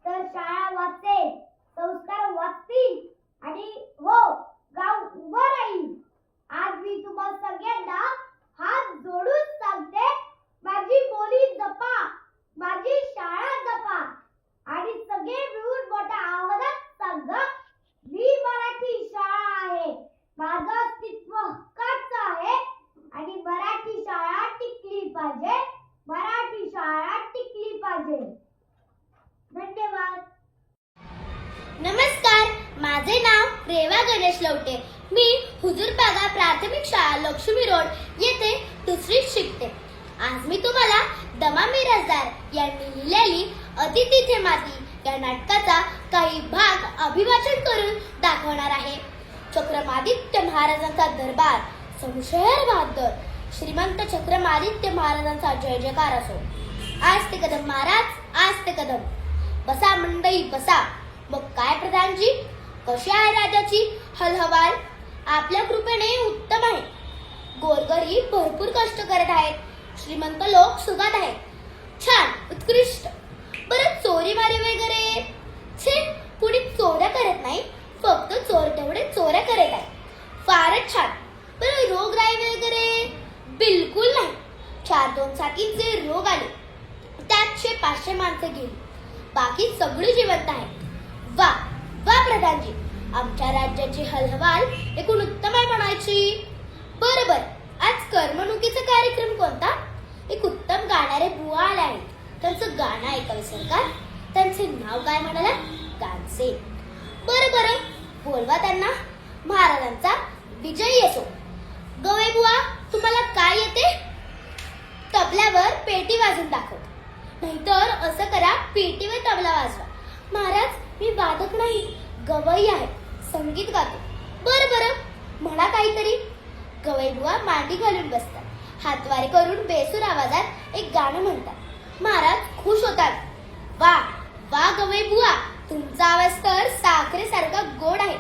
तर शाळा वाचेल, संस्कार वाचतील आणि हो गाव उभं राहील. आज मी तुम्हा सगळ्यांना हात जोडून सांगते, माझी बोली जपा, माझी शाळा जपा आणि सगळे मिळून मोठ्या आवाजात सांगा, मी मराठी शाळा आहे, माझं अस्तित्व हक्काचं आहे आणि मराठी शाळा टिकली पाहिजे, मराठी शाळा टिकली पाहिजे. धन्यवाद. नमस्कार, माझे नाव रेवा गणेश लवटे. मी हुजूरपागा प्राथमिक शाळा लक्ष्मी रोड येथे दुसरीत शिकते. आज मी तुम्हाला दमा मिरासदार यांनी लिहिलेली अतिथी थे माती या नाटकाचा काही भाग अभिवाचन करून दाखवणार आहे. चक्रमादित्य महाराजांचा दरबार, संशयर बहादर, श्रीमंत चक्रमादित्य महाराजांचा जय जयकार असो. आज ते कदम महाराज, आज ते कदम. बसा मंडई बसा. मग काय प्रधानजी, कशी आहे राजाची हलहवाल? आपल्या कृपेने उत्तम आहे. गोरगरीब भरपूर कष्ट करत आहेत, श्रीमंत लोक सुखात आहेत. छान, उत्कृष्ट. बरं चोरीमारी वगैरे? छे, कुणी चोऱ्या करत नाही, फक्त चोर तेवढे चोऱ्या करत आहेत. फारच छान. बरं रोगराई वगैरे? बिलकुल नाही. 4-2 साथीचे रोग आले, त्यात 500 माणसं गेली, बाकी सगळी जिवंत आहेत. वा वा प्रधानजी, आमच्या राज्याची हलहवाल एकूण उत्तम आहे म्हणायची. बरोबर. आज करमणुकीचा कार्यक्रम कोणता? एक उत्तम गाणारे बुवा आले आहेत, त्यांचं गाणं ऐकावे सरकार. त्यांचे नाव काय म्हणाला? गानसे. बरं, बोलवा त्यांना. महाराजांचा विजय असो. गवई बुवा, तुम्हाला काय येते? तबल्यावर पेटी वाजून दाखव. नाहीतर असं करा, पेटीवर तबला वाजवा. महाराज, मी वादक नाही, गवई आहे, संगीत गातो. बरं, म्हणा काहीतरी. गवई बुवा मांडी घालून बसतात, हातवारे करून बेसूर आवाजात एक गाणं म्हणतात. महाराज खुश होतात. वा वा गवई बुवा, तुमचा आवाज तर साखरेसारखा गोड आहे.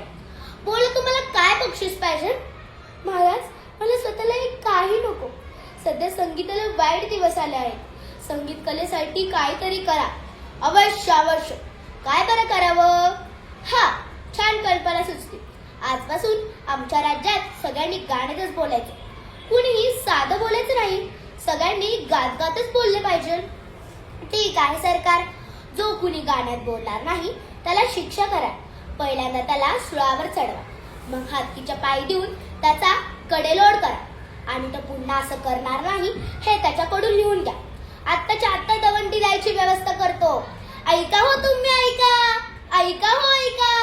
बोला, तुम्हाला काय बक्षीस पाहिजे? महाराज, मला स्वतःला काही नको. सध्या संगीताला वाईट दिवस आले आहेत. संगीत कलेसाठी काहीतरी करा. अवश्य. काय बरं करावं? हा, छान कल्पना सुचली. आजपासून आमच्या राज्यात सगळ्यांनी गाण्यातच बोलायचं. कुणीही साधं बोलायचं नाही, सगळ्यांनी गातच बोलले पाहिजे. ठीक आहे सरकार. जो कुणी गाण्यात बोलणार नाही त्याला शिक्षा करा. पहिल्यांदा त्याला सुळावर चढवा, मग हातकीच्या पायी देऊन त्याचा कडेलोड करा आणि तो पुन्हा असं करणार नाही हे त्याच्याकडून लिहून घ्या. आत्ताच्या आत्ता दवंडी द्यायची व्यवस्था करतो. ऐका हो तुम्ही, ऐका हो ऐका.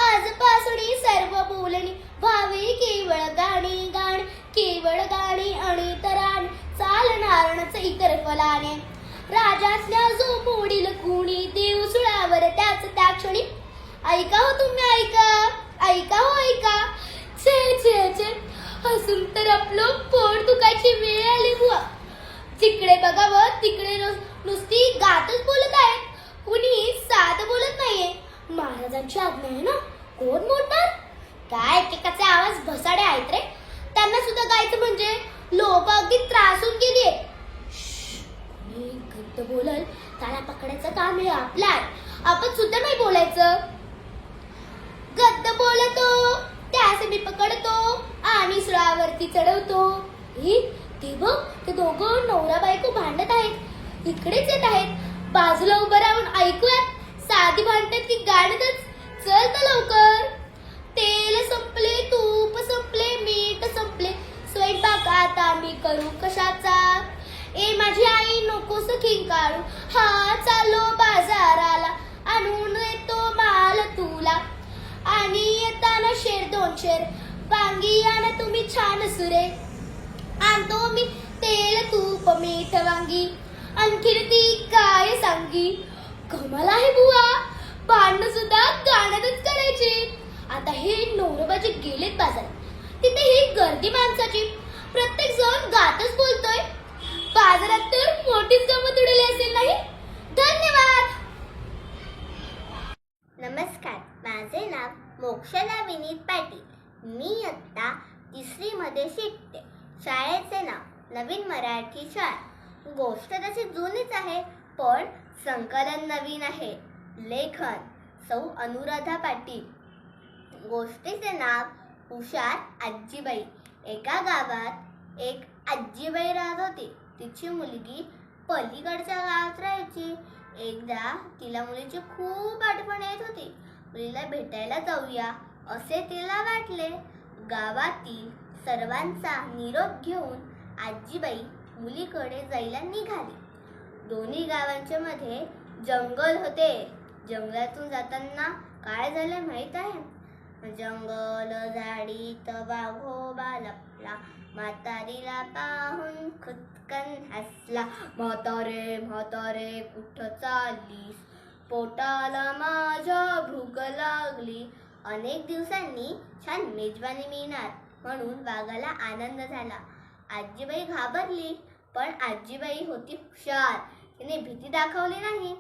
आजपासून सर्व बोलणी व्हावे केवळ गाणी केवळ गाणी आणि तराने चालणारच इतर फलाने. राजासल्या जो मोडील कुणी देव सुळावर त्याच त्या क्षणी. ऐका हो तुम्ही, ऐका हो ऐका. छे हसून तर आपलं पोट दुखायची वेळ आली बुवा. जिकडे बघावं तिकडे नुसती गातच बोलत आहेत, कुणी साधं बोलत नाहीये. महाराजांची आज्ञा आहे ना, कोण मोडणार? काय एकेकाचे आवाज भसाडे आहेत रे. त्यांना सुद्धा गायचं म्हणजे लोक अगदी त्रासून गेलीये. कोणी गद्द बोलल त्याला पकडायचं काम हे आपलं आहे. आपण सुद्धा नाही बोलायचं. गद्द बोलतो त्यास मी पकडतो आणि सुळावरती चढवतो. ते बघ, ते दोघं नवरा बायको भांडत आहेत. इकडेच येत आहेत. बाजूला उभं राहून ऐकूयात. साधी भांडतात की गाडतच. चल तर लवकर. तेल संपले, तूप संपले, मीठ संपले, स्वयंपाक आता मी करू कशाचा? ए माझी आई नकोस खिंकाळू, हा चालो बाजाराला, आणून देतो माल तुला. आणि येताना शेर 2 शेर वांगी आणा तुम्ही छान सुरे. आणतो मी तेल तूप मीठ वांगी, आणखीन ती काय सांगी. कमाल आहे बुवा, भांडणं सुद्धा गाण्यातच करायची. आता हे नवरोबाजी गेलेत बाजारात. तिथे ही गर्दी माणसाची. प्रत्येक जण गातच बोलतोय. बाजारात तर मोठीच गंमत उडवली असेल नाही. धन्यवाद. नमस्कार, माझे नाव मोक्षदा विनीत पाटील. मी इयत्ता 3री मध्ये शिकते. शाळेचे नाव नवीन मराठी शाळा. गोष्ट तशी जुनीच आहे, पण संकलन नवीन आहे. लेखन सौ अनुराधा पाटील. गोष्टीचे नाव हुशार आजीबाई. एका गावात एक आजीबाई राहत होती. तिची मुलगी पलीकडच्या गावात राहायची. एकदा तिला मुलीची खूप आठवण येत होती. मुलीला भेटायला जाऊया असे तिला वाटले. गावातील सर्वांचा निरोप घेऊन आजीबाई मुलीकडे जायला निघाली. दोन्ही गावांच्या मध्ये जंगल होते. जंगलातून जाताना काय झाले माहित आहे? जंगल झाडीत वाघोबा लपला, म्हातारीला पाहून खुदकन हसला. म्हातारे म्हातारे कुठं चाललीस, पोटाला माझ्या भूक लागली. अनेक दिवसांनी छान मेजवानी मिळणार म्हणून वाघाला आनंद झाला. आजीबाई घाबरली, पण आजीबाई होती हुशार. तिने भीती दाखवली नाही.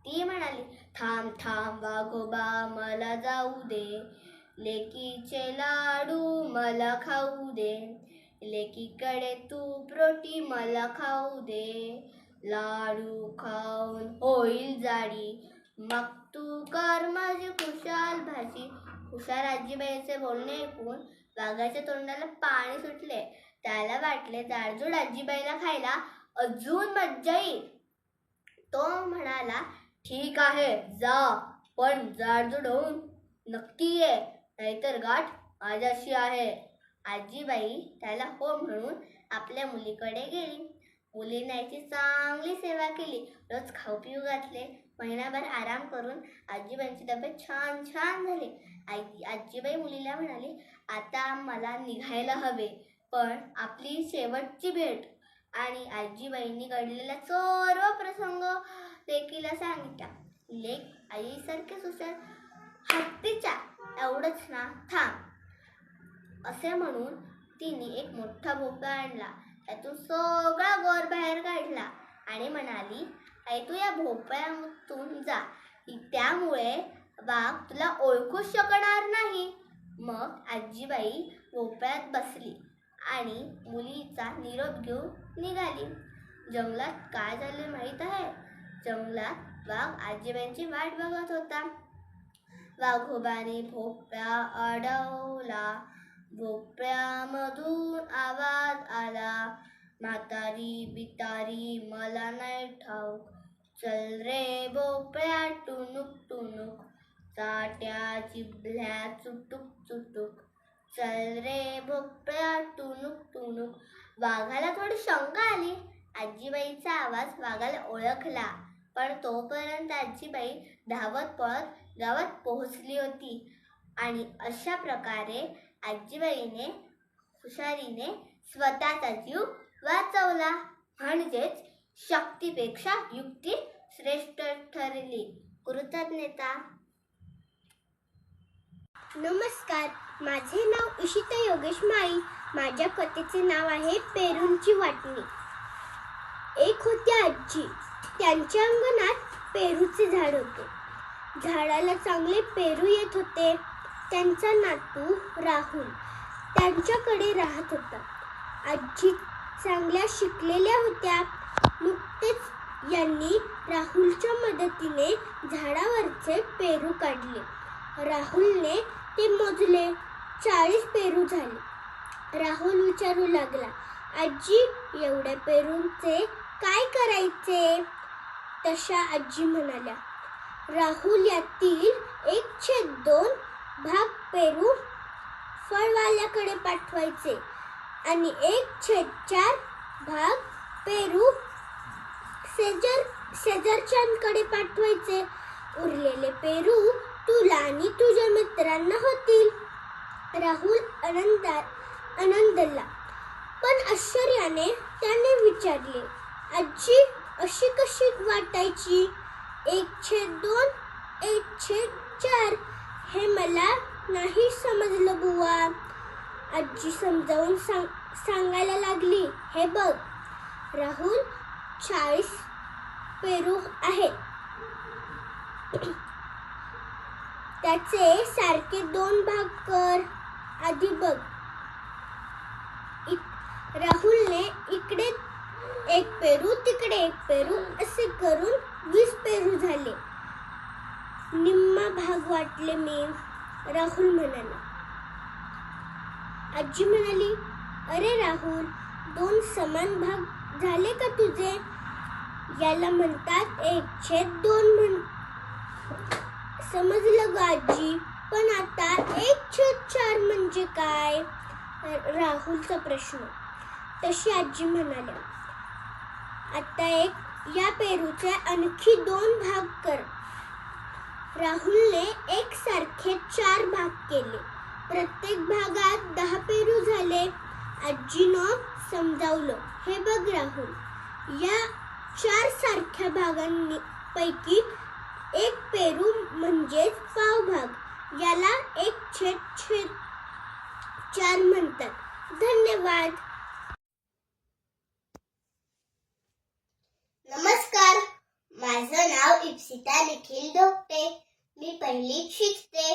ती म्हणाली, थांब थांब वाघोबा मला जाऊ दे, लेकीचे लाडू मला खाऊ दे, लेकीकडे तूप रोटी मला खाऊ दे, लाडू खाऊन होईल जाडी, मग तू कर माझी खुशाल भाजी. हुशार आजीबाईचे बोलणे ऐकून वाघाच्या तोंडाला पाणी सुटले. त्याला वाटले जाडजूड आजीबाईला खायला अजून मज्जा येईल. तो म्हणाला, ठीक आहे जा, पण जाडजूड होऊन नक्की ये, नाहीतर गाठ माझ्याशी आहे. आजीबाई त्याला हो म्हणून आपल्या मुलीकडे गेली. मुलीने याची चांगली सेवा केली. रोज खाऊ पिऊ घातले. महिनाभर आराम करून आजीबाईंची तब्येत छान छान झाली. आजीबाई मुलीला म्हणाली, आता मला निघायला हवे, पण आपली शेवटची भेट. आणि आजीबाईंनी घडलेला सर्व प्रसंग लेकीला सांगितला. लेक आईसारखेच हुशार, हत्तीच्या एवढंच ना, थांब असे म्हणून तिने एक मोठा भोपळा आणला. त्यातून सगळा गोर बाहेर काढला आणि म्हणाली, आई तू या भोपळ्यातून जा, त्यामुळे वाघ तुला ओळखूच शकणार नाही. मग आजीबाई भोपळ्यात बसली आणि मुलीचा निरोप घेऊन निघाली. जंगलात काय झाले माहीत आहे? जंगलात वाघ आजीबाईंची वाट बघत होता. वाघोबाने भोपळा अडवला. भोपळ्यामधून आवाज आला, म्हातारी बितारी मला नाही ठाऊक, चल रे भोपळ्या टुनुक टुनुक, चाट्या चिबल्या चुटुक चुटुक, चल रे भोपळ्या टुनुक टुनुक. वाघाला थोडी शंका आली. आजीबाईचा आवाज वाघाला ओळखला, पण तोपर्यंत आजीबाई धावत पळत गावात पोहोचली होती. आणि अशा प्रकारे आजीबाईने हुशारीने स्वतःचा जीव वाचवला. म्हणजेच शक्तीपेक्षा युक्ती श्रेष्ठ ठरली. कृतज्ञता. नमस्कार, माझे नाव उषिता योगेश माळी. माझ्या कथेचे नाव आहे पेरूंची वाटणी. एक होती आजी. त्यांच्या अंगणात पेरूचे झाड होते. झाडाला चांगले पेरू येत होते. त्यांचा नातू राहुल त्यांच्याकडे राहत होता. आजी चांगल्या शिकलेल्या होत्या. नुकतेच यांनी राहुलच्या मदतीने झाडावरचे पेरू काढले. राहुलने ते मोजले. 40 पेरू झाले. राहुल विचारू लागला, आजी, एवढ्या पेरूंचे काय करायचे? तशा आजी म्हणाल्या, राहुल, यातील 1/2 भाग पेरू फळवाल्याकडे पाठवायचे आणि 1/4 भाग पेरू शेजारच्यांकडे पाठवायचे. उरलेले पेरू तुला आणि तुझ्या मित्रांना होतील. राहुल आनंदला, पण आश्चर्याने त्याने विचारले, आजी, अशी कशी वाटायची? 1/2, 1/4 हे मला नाही समजलं बुवा. आजी समजावून सांगायला लागली, हे बघ राहुल, 40 पेरू आहेत. त्याचे सारखे 2 भाग कर. आधी बघ. राहुलने इकडे 1 पेरू, तिकडे 1 पेरू असे करून 20 पेरू झाले. निम्मा भाग वाटले मी, राहुल म्हणाला. आजी म्हणाली, अरे राहुल, 2 समान भाग झाले का तुझे? याला म्हणतात 1/2. समजलं ग आजी, पण आता 1/4 म्हणजे काय? राहुलचा प्रश्न. तशी आजी म्हणाल्या, आता या पेरूचे आणखी 2 भाग कर. राहुलने एकसारखे 4 भाग केले. प्रत्येक भागात 10 पेरू झाले. आजीनं समजावलं, हे बघ राहुल, या 4 सारख्या भागांपैकी 1 पेरू म्हणजेच पावभाग, याला 1/4 म्हणतात. धन्यवाद. नमस्कार, माझं नाव इप्सिता निखिल धोकटे. मी पहिलीत शिकते.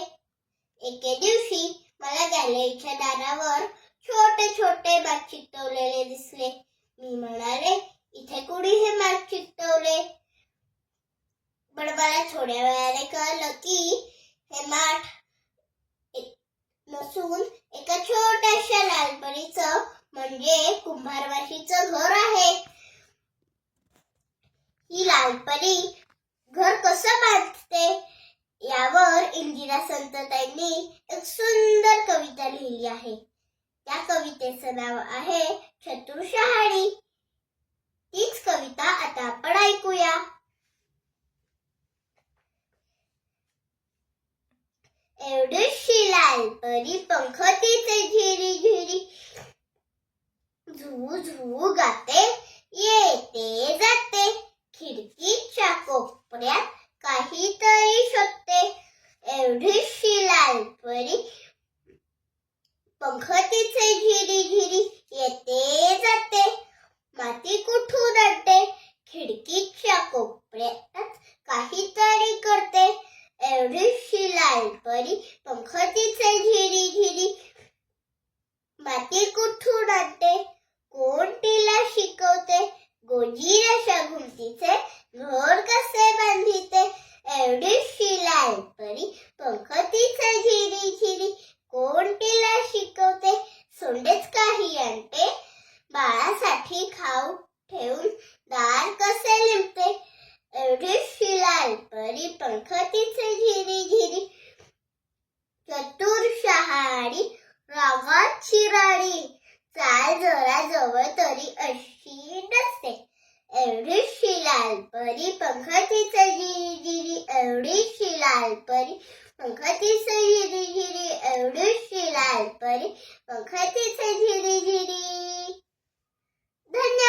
एके दिवशी मला गॅलरीच्या दारावर छोटे छोटे माठ चिकटवलेले दिसले. मी म्हणाले, इथे कुणी हे माठ चिकटवले? पण मला थोड्या वेळाने कळलं की हे माठ नसून एका छोट्याशा लालपरीचं म्हणजे कुंभारवाशीचं घर आहे. ही लालपरी घर कसं बांधते यावर इंदिरा संतताईंनी एक सुंदर कविता लिहिली आहे. त्या कवितेचं नाव आहे चतुर शहाणी. तीच कविता आता आपण ऐकूया. एवढीशी लालपरी पंख तिचे झिरी झिरी, झू झू गाते येते जाते. खिडकीच्या कोपऱ्यात काहीतरी शोधते. एवढीशी लालपरी पंख तिचे झिरी झिरी येते जाते. माती कुठून आणते? खिडकीच्या कोपऱ्यात काहीतरी करते. एवढीशी लालपरी पंख तिचे झिरी झिरी माती कुठून आणते? कोण तिला शिकवते? गोजीराच्या घुमतीचे घर कसे बांधिते? एवढीशी लालपरी पंख तिचे झिरी झिरी कोण तिला शिकवते? सोंडेच काही आणते, बाळासाठी खाऊ ठेवून दार कसे लिंबते? एवढीशी लालपरी पंख तिचे झिरी झिरी चतुर शहाणी रागाची राणी, चाल जरा जवळ तरी अशी नसते. एवढीशी लालपरी पंख तिचे झिरी झिरी एवढीशी लालपरी पंख तिचे झिरी झिरी एवढीशी लालपरी पंख तिचे झिरी झिरी. धन्यवाद.